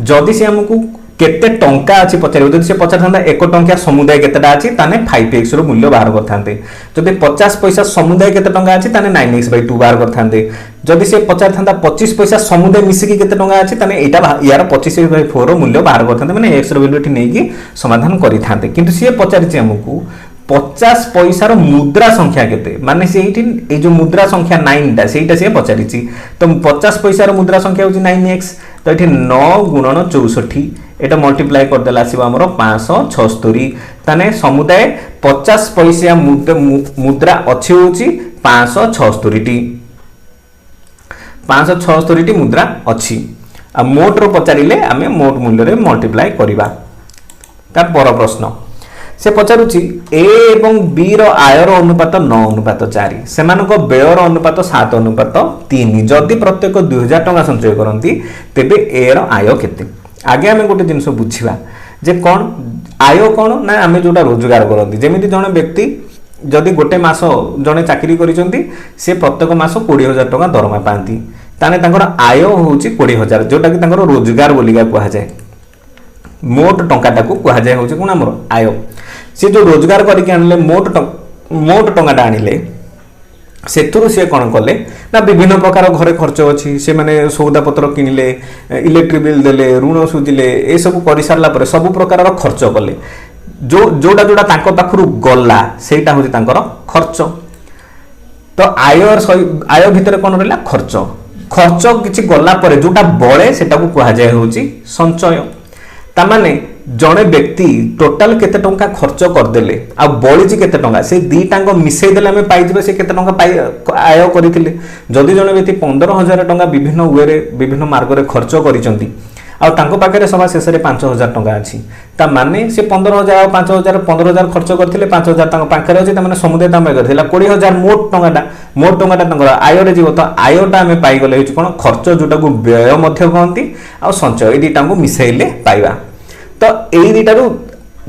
जदि से आमको केते टंका अच्छी पचार जब से पचार था 1 टंकिया समुदाय केतेटा अच्छी ताने 5x रो मूल्य बाहर करते जब 50 पैसा समुदाय केते टंका अच्छी ताने 9x/2 बाहर करते जदि से पचार था 25 पैसा समुदाय मिसिकी केते टंका अच्छी ताने एटा यार 25x/4 रो मूल्य बाहर करते माने x रो वैल्यू नहीं समाधान करिथांते किंतु सी पचारिछि हमकु 50 पैसार मुद्रा संख्या केते माने से जो मुद्रा संख्या 9 टा सेटा से पचारिछि तो 50 पैसार मुद्रा संख्या होछि 9x तो ये 9 गुणन 64 एटा मल्टीप्लाई कर देला आसीबो हमरो 576 ताने समुदाय 50 पैसा मुद्रा अच्छी होछि 576 टी मुद्रा अच्छी आ मोट रो पचारिले आमे मोट मूल्य रे मल्टीप्लाई करिबा। ता पर प्रश्न से पचारुछि ए एवं बी रो आय रो अनुपात 9:4 सेमानको व्यय रो अनुपात 7:3 जदि प्रत्येक 2000 टका संचय करंती तेबे ए रो आय केते आगे आम गोटे जिनस बुझा जे कौन आय कौन ना आम जोटा रोजगार करती जमी जड़े व्यक्ति जदि गोटे मास जड़े चाकरी करिसेंती से प्रत्येक मास 20,000 टका दरमा पाती ताने तांकर आय हूँ 20,000 जोटा कि तांकर रोजगार बोलिका कहुए मोट टंकाटा को कहुए हूँ कौन आमर आय सी जो रोजगार करके आनिले मोट टंकाटा आनिले सेथुरु से कौन कले ना विभिन्न प्रकार घरे खर्च अच्छी से माने सौदा पत्र किनिले इलेक्ट्रिक बिल देले ऋण सुझिले ए सब कर सारा पर सब प्रकार खर्च कले जो जोटा जोटा तांको पाखरु गला सेटा होची तांकर खर्च। तो आय भितर कौन रहा खर्च खर्च किछि गला पर जोटा बळे सेटा को कहा जाय होची संचय तामाने जड़े व्यक्ति टोटाल केते टंका खर्च करदेले आ बळिची केते टंका से दीटांग मिसई देले हमें पाइजिबे से केते टंका पाइ आय करिथिले जदि जड़े व्यक्ति 15,000 टंका विभिन्न वे विभिन्न मार्ग रे खर्च करिसंती आ तांको पाखे सभा शेष में 5,000 टंका अच्छी ता माने से 15,000 5,000 15,000 खर्च करते 5,000 तांको पाखे अच्छी ताने समुदाय दाम करथिला 20,000 मोट टंकाटा तांकर आय रे जीव तो आयटा आम पाइगले होची कोन खर्च जोटा को व्यय मध्य कहंती आ संचय ए दीटा को मिसेइले पाइबा तो एई दीटा रु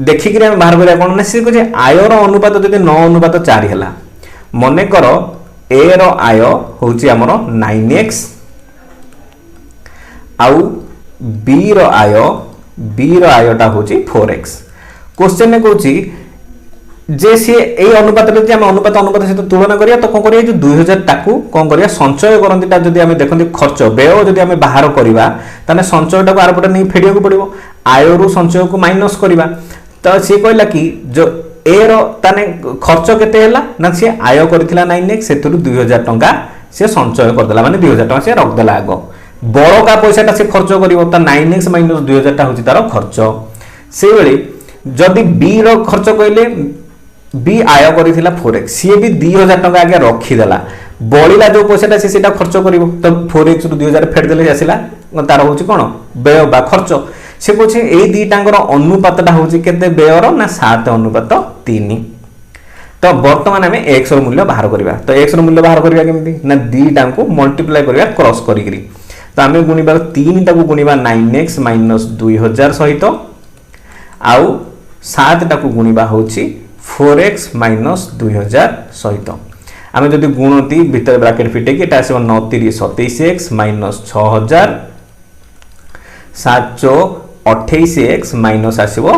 देखि कि हम बाहर करिया कोन ना से जे आयर अनुपात जदि 9 अनुपात 4 हला मने करो ए रो आय होची हमरो 9x आउ बी रो आयटा होची 4x क्वेश्चन ने कहूची जे सी ए अनुपात रे जे हम अनुपात सहित तुलना करिया तो कोन करिया जो 2000 टाकू कोन करिया संचय करंतीटा जदि हम देखंती खर्च व्यय जदि हम बाहर करिवा ताने संचयटा को आरपटे नै फेडिया को पड़िबो आय रु संचय को माइनस करिवा तो सी कहला कि जो ए रो ताने खर्च केते हला ना सी आय करथिला 9x सेतरु 2000 टंका से संचय करदेला माने 2000 टंका से रख देला आगो बड़का पैसाटा से खर्च करिवो त 9x - 2000 टा होची तार खर्च से बेले जदि बी रो खर्च कइले बी आय करिथिला 4x सी भी 2000 टंका आगे रखी देला बळिला जो पैसाटा से सेटा खर्च करिवो त 4x रु 2000 फेड देले आसिला तार होची कोन व्यय बा खर्च से कोछि एई दीटांगर अनुपातटा होची केते व्ययर ना 7:3 तो वर्तमान आम x रो मूल्य बाहर करिवा तो x रो मूल्य बाहर करिवा केमिति ना दीटा को मल्टीप्लाई करिवा क्रॉस करिकरी तो आम गुणिबा 3 टाकू गुणिबा 9x - 2000 सहित आउ 7 टाकू गुणिबा होची 4x - 2000 सहित आम जदि गुणती भीतर ब्रैकेट फिटे कि एटा आसीबो 9 3 27x - 6000 7 28x माइनस आसीबो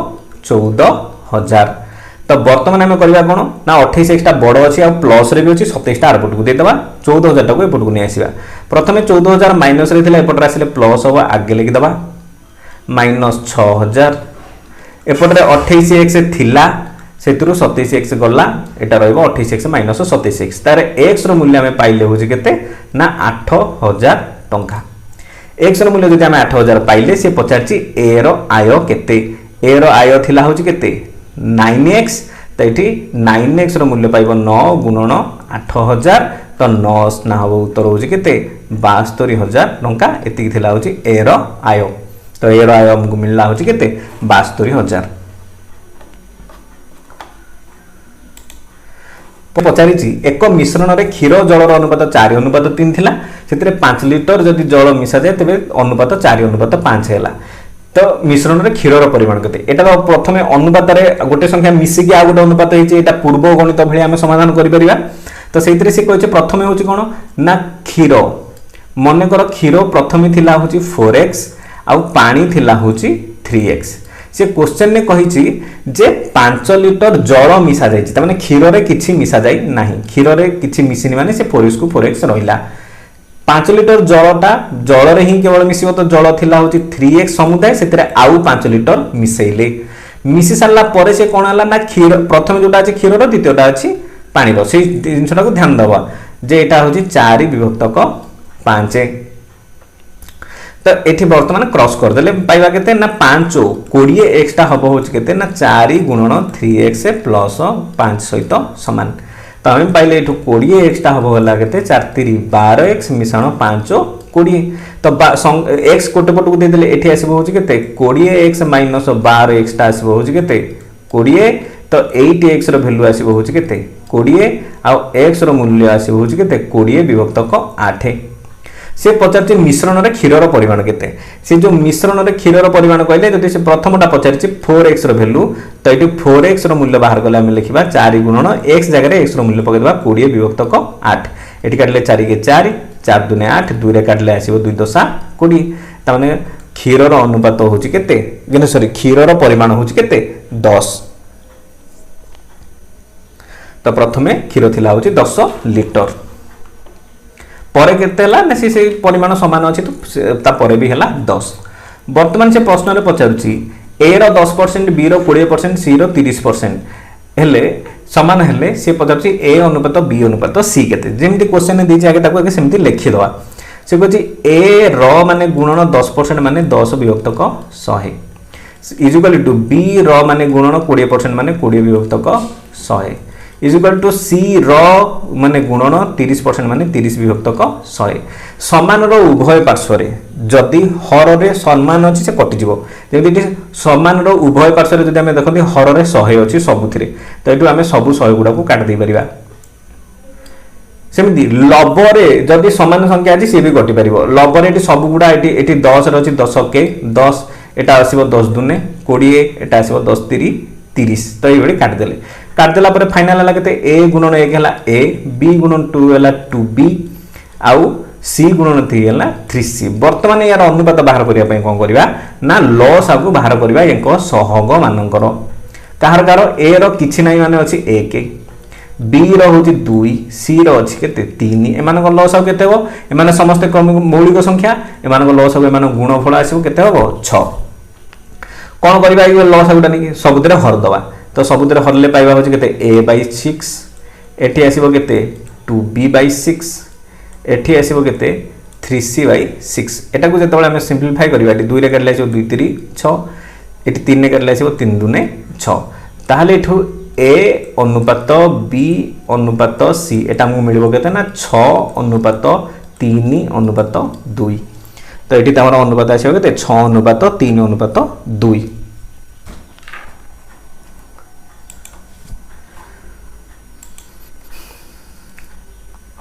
14000 तो वर्तमान आम करबा कोन ना 28x टा बड़ अछि आ प्लस रे भी अछि 27 टा आरपट को देतबा 14000 टा को एपट को नै आसीबा प्रथमे 14000 माइनस रे थिला एपट आसीले प्लस होबा आगे लिखि दबा -6000 एपट रे 28x थिला सेतुरु 27x गला एटा रहइबो 28x - 27x तारे x रो मूल्य हमें पाइले होजे केते ना 8000 टंका x रो मूल्य जदि हम 8000 पाइले से पचारची a रो आय केते a रो आय थिला होजे केते 9x तो ये 9x रो मूल्य पाइबो 9 गुणन 8000 तो 9 ना हो उत्तर होची केते 72000 टंका एति थिला होची ए रो आय तो ए रो आय हमकु मिलला होची केते 72000 पचारिची एक मिश्रण रे क्षीर जल अनुपात 4:3 थिला सेतरे 5 लिटर जदि जल मिसा जाय तबे अनुपात 4:5 हैला तो मिश्रण रे क्षीर परिमाण केते एटा प्रथमे अनुपात रे गोटे संख्या मिसी के आ गोटे अनुपात हेचे एटा पूर्व गणित भली हम समाधान करि परिबा तो सेइतरे से कहै छै प्रथमे होची कोन ना क्षीर मने कर क्षीर प्रथमे थिला होची 4x आ पानी थिला होची 3x से क्वेश्चन ने कहि छी जे 5 लिटर जल मिसा जाय छी त माने क्षीर रे किछि मिसा जाय नाही क्षीर रे किछि मिसिनी माने से 4x को 4x रहिला 5 लिटर जलटा जल रे ही केवल मिसिबो तो जल थिला होची 3x समुदाय सेतरे आउ 5 लिटर मिसेइले मिसी सारला परे से कोन हला ना क्षीर प्रथम जोटा अछि क्षीर रो द्वितीयटा अछि पानी रो से जिनसटा को ध्यान दबा जे एटा होची 4 विभक्तक 5 तो एठी वर्तमान क्रॉस कर देले पाइबा केते ना 5 20x टा हबो होची केते ना 4 गुणन 3x प्लस 5 सहित समान तो हम पाइले एठो 20x टा हबो होला केते 4 3 12x मिश्रण 5 20 तो x कोटे पट को दे देले एठी आसीबो होची केते 20x माइनस 12x टा आसीबो होची केते 20 तो 8x रो वैल्यू आसीबो होची केते 20 आ x रो मूल्य आसीबो होची केते 20 विभक्तक 8 से पचारछि मिश्रण रे क्षीर रो परिमाण केते से जो मिश्रण रे क्षीर रो परिमाण कहले जदि से प्रथमटा पचारछि 4x रो वैल्यू तो एटी 4x रो मूल्य बाहर करले हम लिखिबा 4 गुणन x जगह रे x रो मूल्य पके देबा 20 विभक्तक 8 एटी काटले 4 के 4 4 दुने 8 2 रे काटले आसीबो 2 दशा 20 त माने क्षीर रो अनुपात होछि केते गेन सॉरी क्षीर रो परिमाण होछि केते 10 तो प्रथमे क्षीर थिला होछि 10 लिटर परे केते हला ना से परिमाण समान अछि तो ता परे भी हला 10 वर्तमान से प्रश्न रे पचारुछि ए रो 10% बी रो 20% सी रो 30% हेले समान हेले से पचारुछि ए अनुपात बी अनुपात सी केते जेमति क्वेश्चन ने दिछि आगे ताको आगे सेमति लिखि दवा से कहछि ए रो माने गुणन 10% माने 10 विभक्तक 100 इज इक्वल टू बी र माने गुणन 20% माने 20 विभक्तक 100 इज इक्वल टू सी र माने गुणन 30% माने 30 विभक्तक 100 समान रो उभय पार्श्व रे जदि हर रे समान अछि से कटि जिवो जेति समान रो उभय पार्श्व रे जदि हमें देखथि हर रे 100 अछि सबुथिरे तो एटु हमें सब 100 गुडा को काट दे परिबा सेमती लबरे जदि समान संख्या अछि से भी कटि परिबो लबरे एटी सब गुडा एटी 10 रे अछि 10 के 10 एटा आसीबो 10 दुने 20 एटा आसीबो 10 30 तो ये बड़ी काट देला पर फाइनल हला केते a गुणन 1 हला a b गुणन 2 हला 2b आउ c गुणन 3 हला 3c वर्तमान यार अनुपात बाहर करिया पय कोन करिवा ना लॉस आगु बाहर करिवा एको सहग मानकर कार a रो किछि नै माने अछि 1 b रो होछि 2 c रो अछि केते 3 एमान को लॉस आगु केते हो एमान समस्त मौलिक संख्या एमान को लॉस आगु एमान गुणफल आसीबो केते हो 6 कोन करिबा ई लॉस आगुटा नै सबुतरे हर दवा तो सबुतरे हरले पाइबा होछि केते a/6 एठी आसीबो केते 2b/6 एठी आसीबो केते 3c/6 एटा को जतबळे हम सिंपलीफाई करबा एठी 2 रे काटले आसीबो 2 3 6 एठी 3 रे काटले आसीबो 3 2 6 ताहाले एठू a अनुपात b अनुपात c एटा हमकु मिलबो केते ना 6 अनुपात 3 अनुपात 2 तो एठी तमरा अनुपात आसीबो केते 6 अनुपात 3 अनुपात 2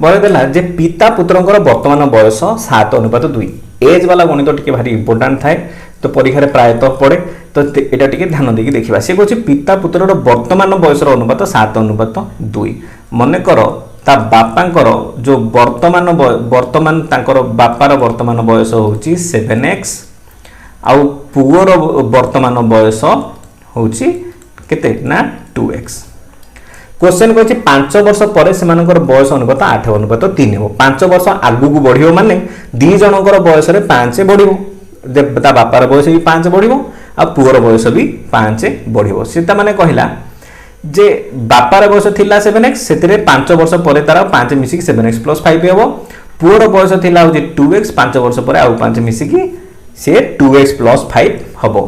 बोलेदेला जे पिता पुत्रंकर वर्तमान बयस 7 अनुपात 2 एज वाला गणित टिके भारी इंपोर्टेंट थाए तो परीक्षा रे प्रायतः पड़े तो एटा टिके ध्यान देकी देखिबा से कहछि पिता पुत्रर वर्तमान बयसर अनुपात 7 अनुपात 2 मने करो ता बापांकर जो वर्तमान तांकर बापार वर्तमान बयस होछि 7x आउ पुअर वर्तमान बयस होछि केते ना 2x क्वेश्चन कहछि 5 वर्ष परे सेमानकर बयस अनुपात 8 अनुपात 3 हो 5 वर्ष आगु को बढ़ियो माने दी जनकर बयस रे 5 बढ़ियो जे ता बापार बयस भी 5 बढ़ियो आ पुअर बयस भी 5 बढ़ियो सेता माने कहिला जे बापार बयस थिला 7x सेतिरे 5 वर्ष परे तारा 5 मिसी 7x + 5 हेबो पुअर बयस थिला होजे 2x 5 वर्ष परे आ 5 मिसी की से 2x + 5 हबो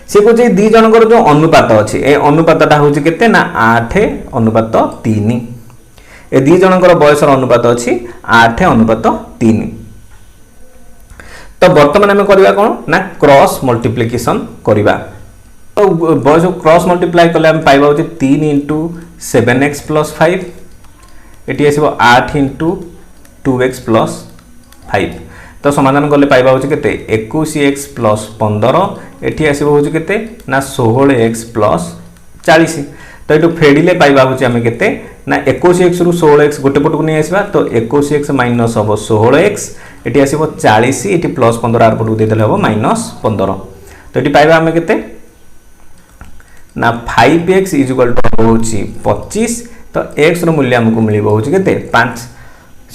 से को जे दी जनकर जो अनुपात अछि ए अनुपातटा होछि केते ना 8 अनुपात 3 ए दी जनकर बयसर अनुपात अछि 8 अनुपात 3 तो वर्तमान हम करबा कोन ना क्रॉस मल्टीप्लिकेशन करबा तो बयस क्रॉस मल्टीप्लाई करले हम पाइबा होछि 3 * 7x + 5 एटी आसीबो 8 * 2x + 5 तो समाधान करले पाइबा होछि केते 21x + 15 एठी आसीबो होछि केते ना 16x + 40 तो एटू फेडिले पाइबा होछि हमें केते ना 21x रु 16x गोटे पटको नै आसीबा तो 21x - हबो 16x एठी आसीबो 40 एठी +15 आर पटको दे देले हबो -15 तो एठी पाइबा हमें केते ना 5x = होछि 25 तो x रो मूल्य हमकु मिलिबो होछि केते 5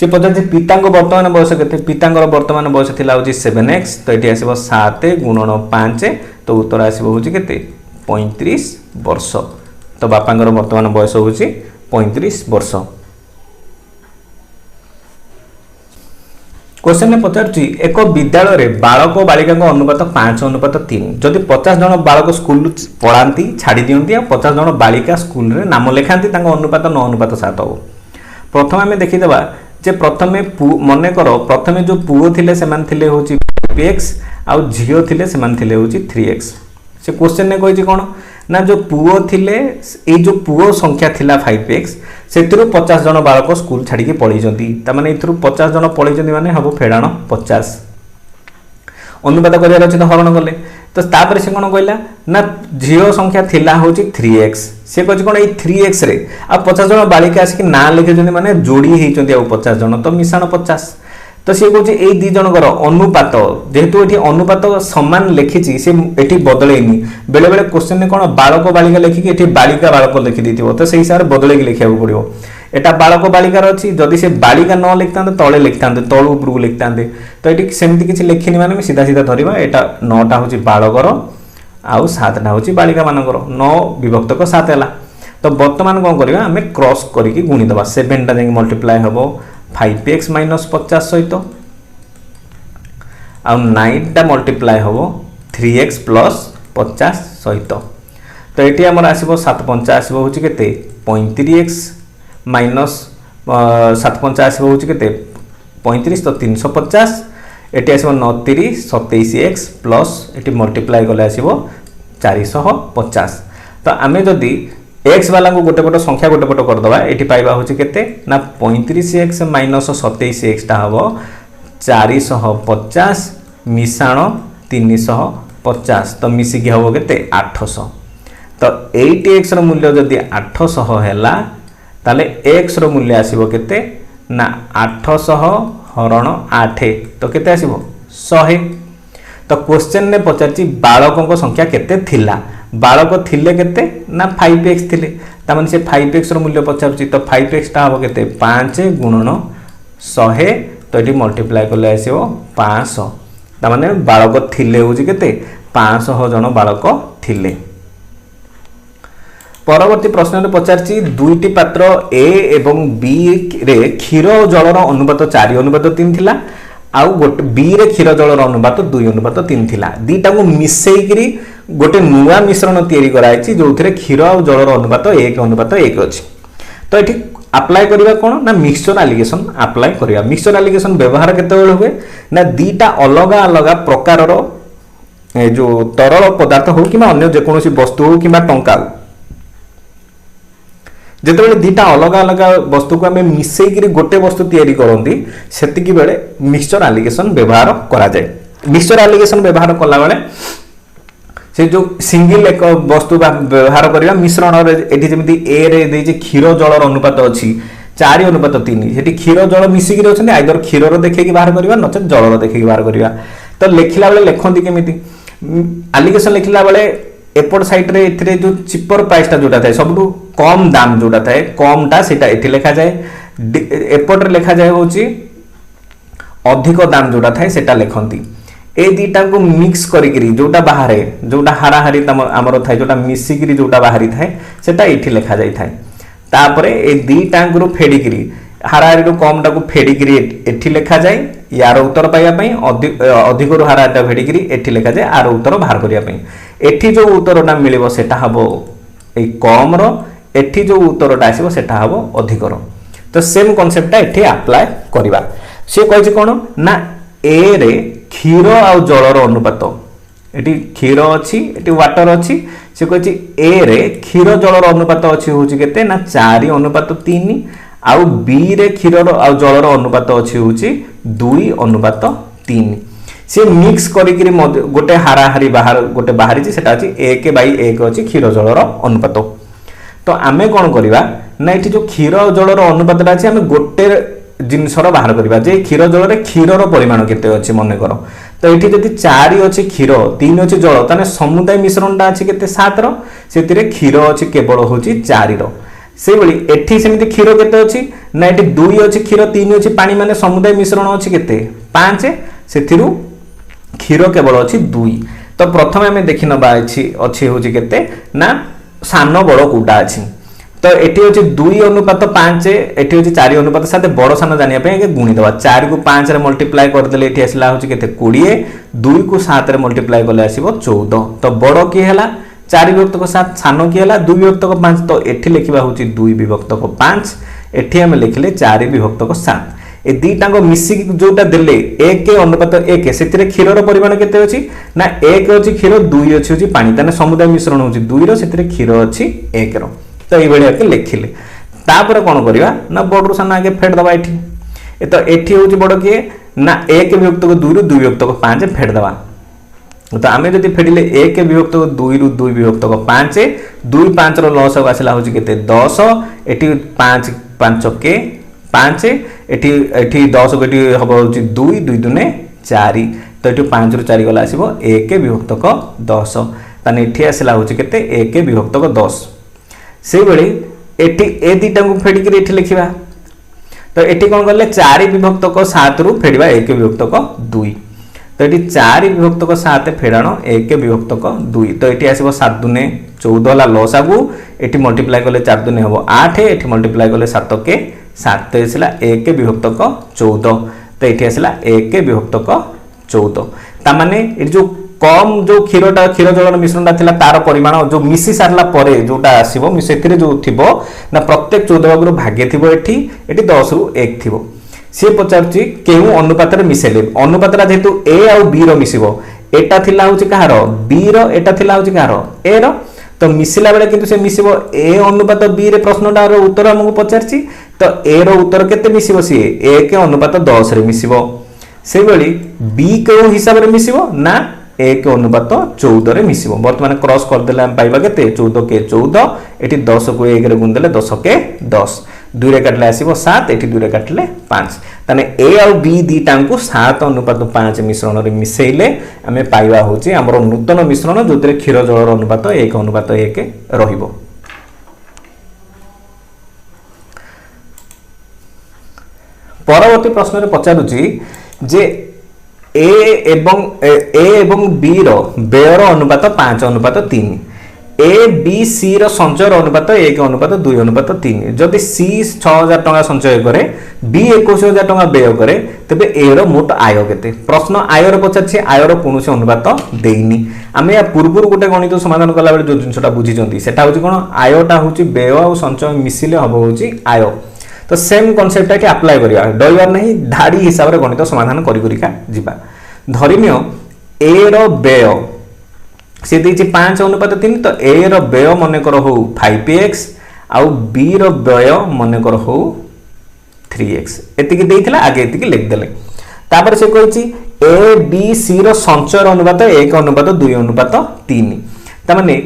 से पदन जे पितांग वर्तमान बयस केते पितांगर वर्तमान बयस थिला होछि 7x तो एठी आसीबो 7 गुणन 5 तो उत्तर आसीबो होछि केते 35 वर्ष तो बापांगर वर्तमान बयस होछि 35 वर्ष क्वेश्चन में पचारछि एक विद्यालय रे बालक बालिका को अनुपात 5 अनुपात 3 जदि 50 जन बालक स्कूल पढ़ांती छाडी दियंती आ 50 जन बालिका स्कूल रे नाम लेखांती तांको अनुपात 9 अनुपात 7 हो प्रथम हमें देखि देबा जे प्रथमे मने करो प्रथमे जो पुओ थिले सेमान थिले होची 5x आउ झियो थिले सेमान थिले होची 3x से क्वेश्चन ने कहै छी कोन ना जो पुओ थिले ए जो पुओ संख्या थिला 5x सेतिरु 50 जन बालक स्कूल छाडी के पढी जंती त माने इथरु 50 जन पढी जंती माने हबो फेडाण 50 अनुपात करिया अछि त हरण करले तो तापर से कोन कहला ना झियो संख्या थिला होची 3x से कहै कोन ए 3x रे आ 50 जन बालिका आसी ना लिखे जंती माने जोडी हेइ जंती आ 50 जन तो मिसाण 50 तो से कहै ए दी जनकर अनुपात जेहेतु एठी अनुपात समान लिखिछि से एठी बदलेनी बेले बेले क्वेश्चन ने कोन बालक बालिका लिखि के एठी बालिका बालक लिखि दिथिबो तो सेही सारे बदले के लिखिया पड़िबो एटा बालक बालिका अछि जदि से बालिका न लिखतांते तळे लिखतांते तळ ऊपर लिखतांते तो एठी सेमति किछि लिखिनि माने सीधा सीधा धरिबा एटा 9टा होछि बालकर आउ 7टा होछि बालिका मानकर 9 विभक्तक 7 हला तो वर्तमान कोन करबा हमें क्रॉस करिकि गुणी दबा 7टा जेंगे मल्टीप्लाई हबो 5x - 50 सहित आ 9टा मल्टीप्लाई हबो 3x प्लस 50 सहित तो ये आमर आसो 7 पंचा आसो हूँ के 35x माइनस 7 पंचा आसो हूँ के 35 तो 350 ये आसो 9 3 27x प्लस ये मल्टीप्लाई कले आसो 450 तो आम जदि एक्स वाला को गोटे पट संख्या गोटे पट करदे ये पाइबा हूँ के ना 35x माइनस 27x टा हम 450 मिशाण 350 तो मिसिकी हम के 800 तो 80x मूल्य जदि 800 है ताले x मूल्य आसो के ना 800 हरण 8 तो केते आसो 100 तो क्वेश्चन ने पचारची बालकों संख्या केते थिला बालक थिले केते ना 5x थिले ताମାନେ से 5x मूल्य पचारची तो 5x टा हम केते 5 गुणन 100 तो ये मल्टीप्लाई कले आसो 500 ताମାନେ बालक थिले होची केते 500 जन बालक थिले। परवर्ती प्रश्न में पचारची दुईटी पात्र ए एवं बी रे क्षीर और जलर अनुपात 4:3 थिला आउ गोटे बी रे क्षीर जलर अनुपात 2:3 थिला दीटा को मिसेइकरी गोटे नुआ मिश्रण तैयारी कराई जो क्षीर और जलर अनुपात 1:1 अछि तो ये अप्लाई करिवा कोन ना मिक्सचर एलिगेशन अप्लाई करिवा मिक्सचर एलिगेशन व्यवहार केते बेले हुए ना दीटा अलग अलग प्रकार रो जो तरल पदार्थ हो कि अन्य जेकोसी वस्तु हो कि टंका हो जिते दीटा अलग अलग वस्तु को आम मिसेक गोटे वस्तु तैयारी करती सेतिकी बेले मिक्सचर एलिगेशन व्यवहार करा जाए मिक्सचर एलिगेशन व्यवहार कला बेले से जो सिंगल एक वस्तु व्यवहार करवा मिश्रण ये जमी ए रे क्षीर जलर अनुपात अच्छी 4:3 से क्षीर जल मिसिकी अच्छे आइदर क्षीर देखिए बाहर करवा नचेत जलर देखिए बाहर करवा तो लिखला बेले लिखती केमी एलिगेशन लिखला बेले एपट साइड रे एथिरे जो चिपर प्राइसटा जोटा थाए सबटू कम दाम जोटा थाए कमटा सेटा एथि लिखा जाए एपट रे लिखा जाए होची अधिक दाम जोटा थाए सेटा लिखंती ए दीटा को मिक्स करिकरी जोटा बाहर जोटा हाराहारी आमर थाए जोटा मिसिकरी जोटा बाहरी थाए सेटा एथि लिखा जाई थाए तापरे ए दीटा को फेडिकरी हाराहारी रो कमटा को फेडिकरी एथि लिखा जाए यार उत्तर पाइबा पई अधिक रो हाराहारीटा फेडिकरी एथि लिखा जाए आर उत्तर बाहर करिया पई एठी जो उत्तरटा मिलिबो सेटा हबो ए कम रो एठी जो उत्तरटा आसीबो सेटा हबो अधिक रो तो सेम कांसेप्टटा एठी अप्लाई करिबा से कहछि कोन ना ए रे क्षीर आ जलर अनुपात एटी क्षीर अच्छी एटी वाटर अच्छी से कहछि ए रे क्षीर जलर अनुपात अच्छी होछि केते ना 4:3 आउ बी रे क्षीर आ जलर अनुपात अच्छी होछि 2:3 से मिक्स करिकरी गोटे हाराहारी बाहर गोटे बाहरी सेटा अछि 1/1 अछि क्षीर जलर अनुपात तो आमे कोन करिवा ना एठी जो क्षीर जलर अनुपातटा अछि आमे गोटे जिनसर बाहर करिवा जे क्षीर जल क्षीर परिमाण केते अछि मन कर तो ये जदि 4 अच्छी क्षीर 3 अच्छी जल ताने समुदाय मिश्रणटा अच्छी केते 7 रो सेतिरे क्षीर अच्छी केवल होची 4 रो से बली एठी सेमिति क्षीर केते अछि ना एठी 2 अच्छी क्षीर 3 अच्छी पानी माने समुदाय मिश्रण अच्छी केते 5 सेथिरु क्षीर केवल अच्छी 2 तो प्रथम हमें देखि नबा अछि होची केते ना सान बड़ कोटा अछि तो एटी होची 2:5 एटी होची 4:7 बड़ सान जानिया पे गुणी दवा 4 को 5 रे मल्टीप्लाई कर देले एटी आसला होची केते 20 2 को 7 रे मल्टीप्लाई करले आसीबो 14 तो बड़ की हैला 4/7 सान की हैला 2/5 तो एटी लिखिबा होची 2/5 एटी हम लिखले 4/7 ए दीटा को मिसी जोटा देले 1:1 सेतिरे क्षीर रो परिमाण केते अछि ना 1 अछि क्षीर 2 अछि होची पानी ताने समुदाय मिश्रण होची 2 रो सेतिरे क्षीर अछि 1 रो तो ये लिखिले तापर कौन करवा ना बड़ सान आगे फेड दबा ये तो एठी होची बड़ किए ना 1/2 को 2 ରୁ 2/5 फेड दबा तो आम जब फेडिले 1/2 को 2 ରୁ 2/5 2 5 रो लॉस आसला होची केते 10 एठी 5 5 के 5 एठी एठी 10 को एठी हबो होची 2 2 दुने 4 तो एठी 5 ରୁ 4 गला आसीबो 1/10 ताने एठी आसला होची केते 1/10 से बड़ी एटी ए दीटा को फेडिक एठी लिखिबा तो एटी कोन करले 4/7 रु फेडिबा 1/2 तो एटी 4/7 फेडाण 1/2 तो एटी आसीबो 7 दुने 14 ला लॉस आगु एटी मल्टीप्लाई करले 4 दुने हबो 8 एटी मल्टीप्लाई करले 7 के 7 तो आसीला 1/14 तो एटी आसीला 1/14 ता माने ए जो कम जो क्षीर जल मिश्रणटा थिला तार परिमाण जो मिसी सारला परे जोटा आसीबो सेथिरे जो थिबो ना प्रत्येक 14 भागरु भागे थिबो एठी 10 रु 1 थिबो सी पचारछि केउ अनुपात रे मिसेले अनुपात रा जेतु ए आ बी रो मिसिबो एटा थिला होछि कहार बी रो एटा थिला होछि कहार ए रो तो मिसिला बेले किंतु से मिसिबो ए अनुपात बी रे प्रश्नटा रो उत्तर हमकु पचारछि तो ए रो उत्तर केते मिसिबो सी ए के अनुपात 10 रे मिसिबो से बेली बी के हिसाब रे मिसिबो ना ए के अनुपात 14 रे मिसिबो वर्तमान क्रॉस कर देले हम पाइबा केते 14 के 14 एठी 10 को 1 रे गुण देले 10 के 10 2 रे काटले आसीबो 7 एठी 2 रे काटले 5 तने ए और बी दीटा को 7 अनुपात 5 मिश्रण रे मिसेइले हमें पाइबा होची हमर नूतन मिश्रण जोतरे क्षीर जलर अनुपात 1 अनुपात 1 रहिबो। परवर्ती प्रश्न रे पचारुची जे ए एवं बी रो व्ययर अनुपात 5 अनुपात 3 ए बी सी रो संचय अनुपात 1 अनुपात 2 अनुपात 3 जदि सी 6000 टका संचय करे बी 21000 टका व्यय करे तबे ए रो मोट आय केते प्रश्न आय रो पछाछि आय रो कोनोसी अनुपात देइनी आमे या पूर्वरु गोटे गणित समाधान कला बेले जो जिंसटा बुझी जंती सेटा होची कोन आयटा होची व्यय और संचय मिसिले हबो होची आय तो सेम कॉन्सेप्ट एटी अप्लाई करिया डरबार नहीं धाड़ी हिसाब रे गणित समाधान करी करिका जिबा धरिनियो ए रो व्यय से देछि 5 अनुपात 3 तो ए रो व्यय मने कर हो 5x आ बी रो व्यय मने कर हो 3x एतिकी देइथिला आगे एतिकी लिख देले तापर से कहिछि ए बी सी रो संचय अनुपात 1 अनुपात 2 अनुपात 3 त माने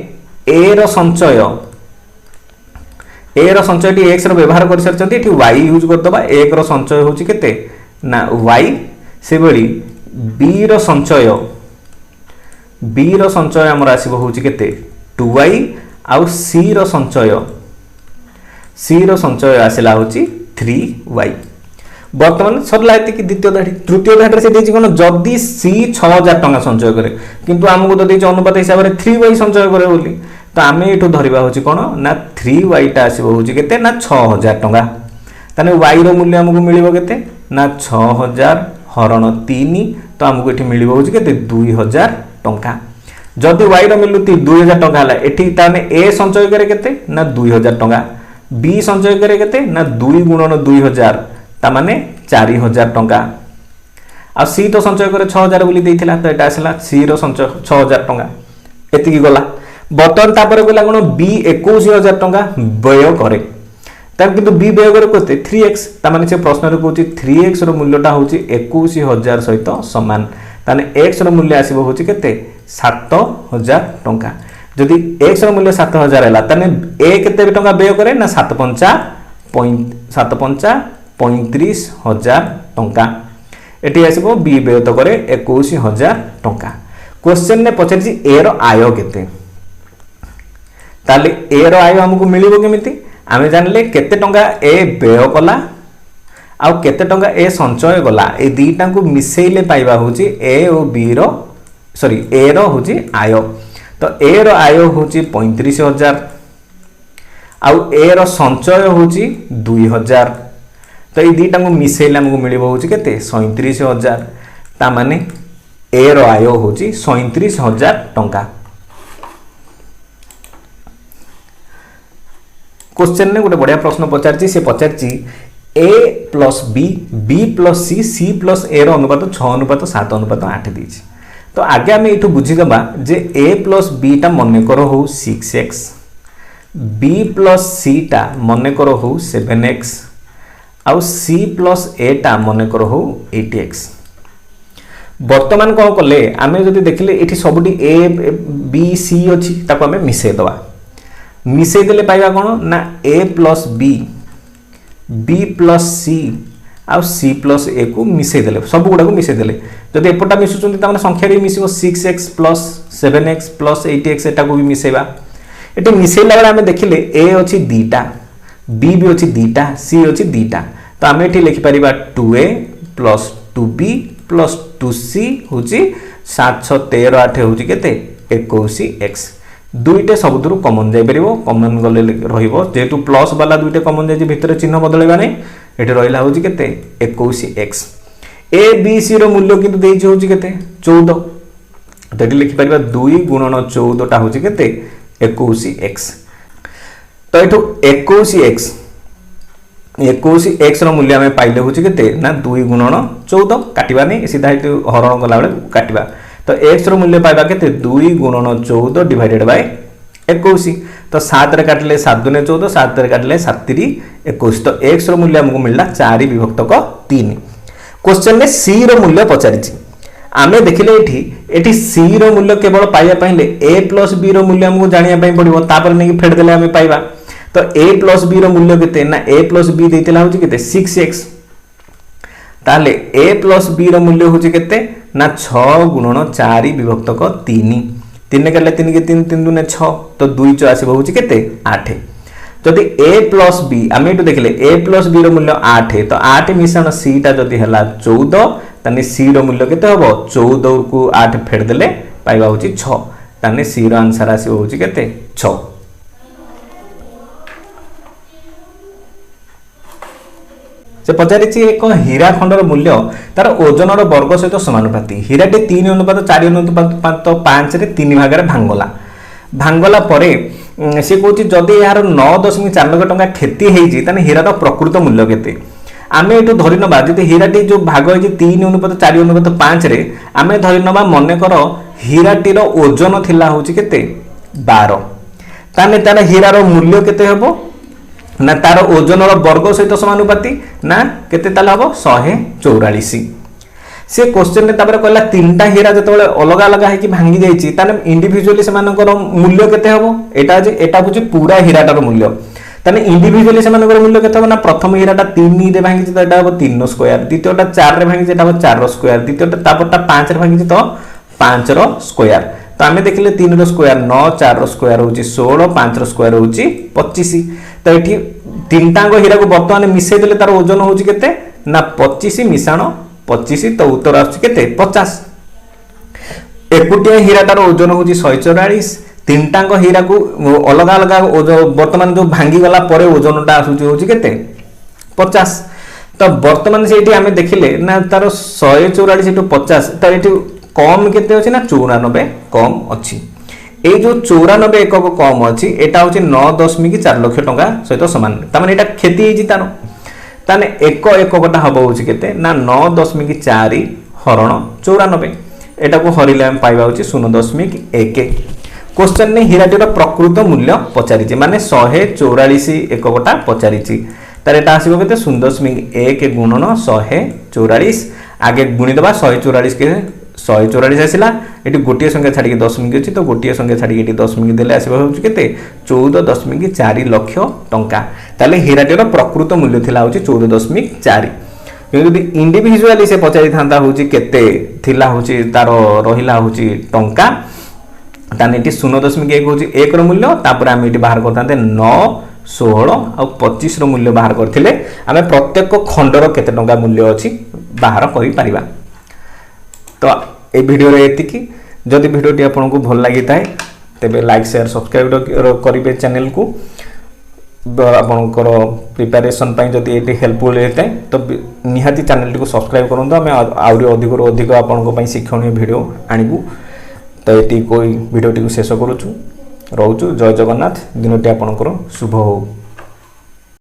ए रो संचय टी x रो व्यवहार कर सरचंती एठी y यूज कर दबा 1 रो संचय होची केते ना y से बड़ी b रो संचय हमर आसीबो होची केते 2y आ c रो संचय आसिला होची 3y वर्तमान सरला एति कि द्वितीय धाडी तृतीय धाडी से देछि कोन जदी c 6000 टका संचय करे किंतु हमकु तो देछि अनुपात हिसाब रे 3y संचय करे बोली तो आमे एठो धरिबा होची कोन ना 3y टा आसीबो होची केते ना 6000 टका तने y रो मूल्य हमकु मिलिबो केते ना 6000 हरण 3 तो हमकु एठी मिलिबो होची केते 2000 टका जदी y रो मिलु 2000 टका हला एठी ताने a संचय करे केते ना 2000 टका b संचय करे केते ना 2 गुणन 2000 ता माने 4000 टका आ c तो संचय करे 6000 बोली देइथिला तो एटा आसला c रो संचय 6000 टका एतिकी गला बर्तन तापर गला कोन b 21000 टका व्यय करे तब किंतु b व्यय करे कोते 3x ता माने से प्रश्न रे कहूची 3x रो मूल्यटा होची 21000 सहित समान ताने x रो मूल्य आसीबो होची केते 7000 टका जदी x रो मूल्य 7000 हला ताने a केते टका व्यय करे ना 7.5 35000 टका एटी आसीबो b व्यय तो करे 21000 टका क्वेश्चन ने पछरची a रो आय केते ताले ए रो आय हमकु मिलिबो केमिति आमे जानले केते टंका ए व्यय कला आ केते टंका ए संचय गला ए दीटा को मिसेइले पाइबा होची ए ओ बी रो सॉरी ए रो होची आय तो ए रो आय होची 35000 आ ए रो संचय होची 2000 तो ए दीटा को मिसेइले हमकु मिलिबो होची केते 37000 ता माने ए रो आय होची 37000 टंका क्वेश्चन ने गोटे बढ़िया प्रश्न पचारची से पचारची a plus b b plus c c plus a रो अनुपात 6 अनुपात 7 अनुपात 8 दीची तो आगे हमें एठु बुझी दबा जे a प्लस b टा मने करो हो 6x b प्लस c टा मने करो हो 7x uh c plus a टा मने करो हो 8x वर्तमान कोन कले आमे जदी देखले एठी सबडी a b c अछि ताको हमें मिसे दबा मिसे देले पाइबा कोन ना a plus b b plus c आ c प्लस a को मिसे देले सब गुडा को मिसे देले जदि एपटा मिसुचंती त माने संख्या रे मिसिबो 6x plus 7x plus 8x एटा को भी मिसेबा एटे मिसेला बेला हमें देखिले a अछि दीटा b भी अछि दीटा c अछि दीटा तो हमें एठी लिखि परिबा 2a plus 2b plus 2c होछि 7 6 13 8 होछि केते 21x दुईटे सबुदुरु कॉमन जाई परिबो कॉमन गले रहिबो जेतु प्लस वाला दुईटे कॉमन जाई भितरे चिन्ह बदलैबा नै एटे रहिला होची केते 21x a b c रो मूल्य किंतु देइछ होची केते 14 तो ये लिखिपर 2 गुणन 14 हूँ के 21x। तो ये 21x 21x मूल्य आम पाइले हूँ के ना 2 गुणन 14 काटा नहीं सीधा हरण कला बेले काटा। तो x मूल्य पाइबा के 2 गुणन 14 डिवाइडेड बाय 21। तो 7 रे काटिले 7 दूने 14 7 रे काटिले 7 3 21। तो x मूल्य हमको मिलला 4 विभक्तक 3। क्वेश्चन में c रो मूल्य पचारि आमे देखिले एठी c रो मूल्य केवल पाइबा पहिले a प्लस b रो मूल्य हमको जानिया पई पड़िबो तापर नेकी फेड देले आमे पाइबा। तो a प्लस b रो मूल्य केते ना a प्लस b देतिला होची केते 6x। ताले a प्लस b रो मूल्य होची केते ना 6 गुणन 4 विभक्तक 3। 3 काटले 3 के 3 3 दूने 6 तो 2 च आसीबो होची केते 8। जदि a प्लस b आमे एटु देखले a प्लस b रो मूल्य 8 तो 8 मिश्रण c टा जदि हला 14 ताने c रो मूल्य केते हबो 14 को 8 फेड देले पाइबा होची 6 ताने c रो आंसर आसीबो होची केते 6। से पचारि एक हीरा खंडर मूल्य तार ओजनर वर्ग सहित समानुपाती। हीराटी 3 अनुपात 4 अनुपात 5 रे 3 भाग में भांगला परे से कहूँ जदि यार 9.4 लाख टंका क्षति होती ताने हीरार प्रकृत मूल्य केते आम ये धरी ना जब हीराटी जो भाग हो 3 अनुपात 4 अनुपात 5 रे आम धरी ना मनकर हीराटीर ओजन थिला हूँ केते 12 ताने तार हीरार मूल्य केते हबो ना तार ओजनर वर्ग सहित समानुपाती ना केते ताले हबो 144। से क्वेश्चन में तापर कहला 3टा हीरा जतबेले अलग अलग है कि भांगी जाईची ताने इंडिविजुअली सेमानकर मूल्य केते हबो एटा बुझी पूरा हीराटार मूल्य ताने इंडिविजुअली सेमानकर मूल्य केते हबो ना प्रथम हीराटा 3 रे भांगी तो एटा हबो 3 स्क्वायर द्वितीयटा 4 रे भांगी एटा हबो 4 स्क्वायर द्वितीयटा तापरटा 5 रे भांगी तो 5 रो स्क्वायर। तो आमे देखिले 3 रो स्क्वायर 9 4 रो स्क्वायर होची 16 5 रो स्क्वायर होची 25। तो ये 3टांग हीरा को बर्तमान मिसई देले तार ओजन होची केते ना 25 मिसाण 25 तो उत्तर आछी केते 50। एकुटिया हीराटार ओजन होची 144 3टांग हीरा को अलग अलग बर्तमान जो भांगी गला परे ओजनटा आछुची होची केते 50। तो बर्तमान से आमे देखिले ना तार 144 टू 50 तो ये कम केते अछि ना 94 कम अछि। ए जो 94 एकक कम अछि एटा होछि 9.4 लाख टंका सहित समान तामाने एटा खेती हेछि ताने एक एककटा हबो होछि केते ना 9.4 हरण 94 एटा को हरिले हम पाइबा होछि 0.1। क्वेश्चन ने हीराटीर प्रकृत मूल्य पचारिछि माने 144 एककटा पचारिछि तार एटा आसीबो केते 0.1 गुणन 144 आगे गुणी दबा 144 के 144 आसिला एटी गोटिए संख्या छाड़ी 10 अछि तो गोटिए संख्या छाड़ी एटी 10 देले आसीबो होछि केते 14.4 लाख टंका। ताले हीराटीर प्रकृत मूल्य थिला होछि 14.4 किंतु यदि इंडिविजुअली से पचारि थांता होछि केते थिला होछि तार रहिला होछि टंका ताने एटी 0.1 होछि 1 रो मूल्य तापर हम एटी बाहर करथांते 9 16 और 25 रो मूल्य बाहर करथिले आमे प्रत्येक खंडर केते टंका मूल्य अछि बाहर करि परिबा। तो ए वीडियो रे एतिकी जदि वीडियोटी आपको भल लगी थाए तेबे लाइक शेयर सब्सक्राइब करिवे चैनल को आपनकर प्रिपरेशन पई जदि एटी हेल्पफुल हेते तो निहाती चैनल को सब्सक्राइब करंतो हमें आउरी अधिक रो अधिक आपनको पई शिक्षणीय वीडियो आनिबु। तो एटी कोई वीडियोटी को शेष करूछु रहउछु। जय जगन्नाथ दिनटी आपनकर शुभ हो।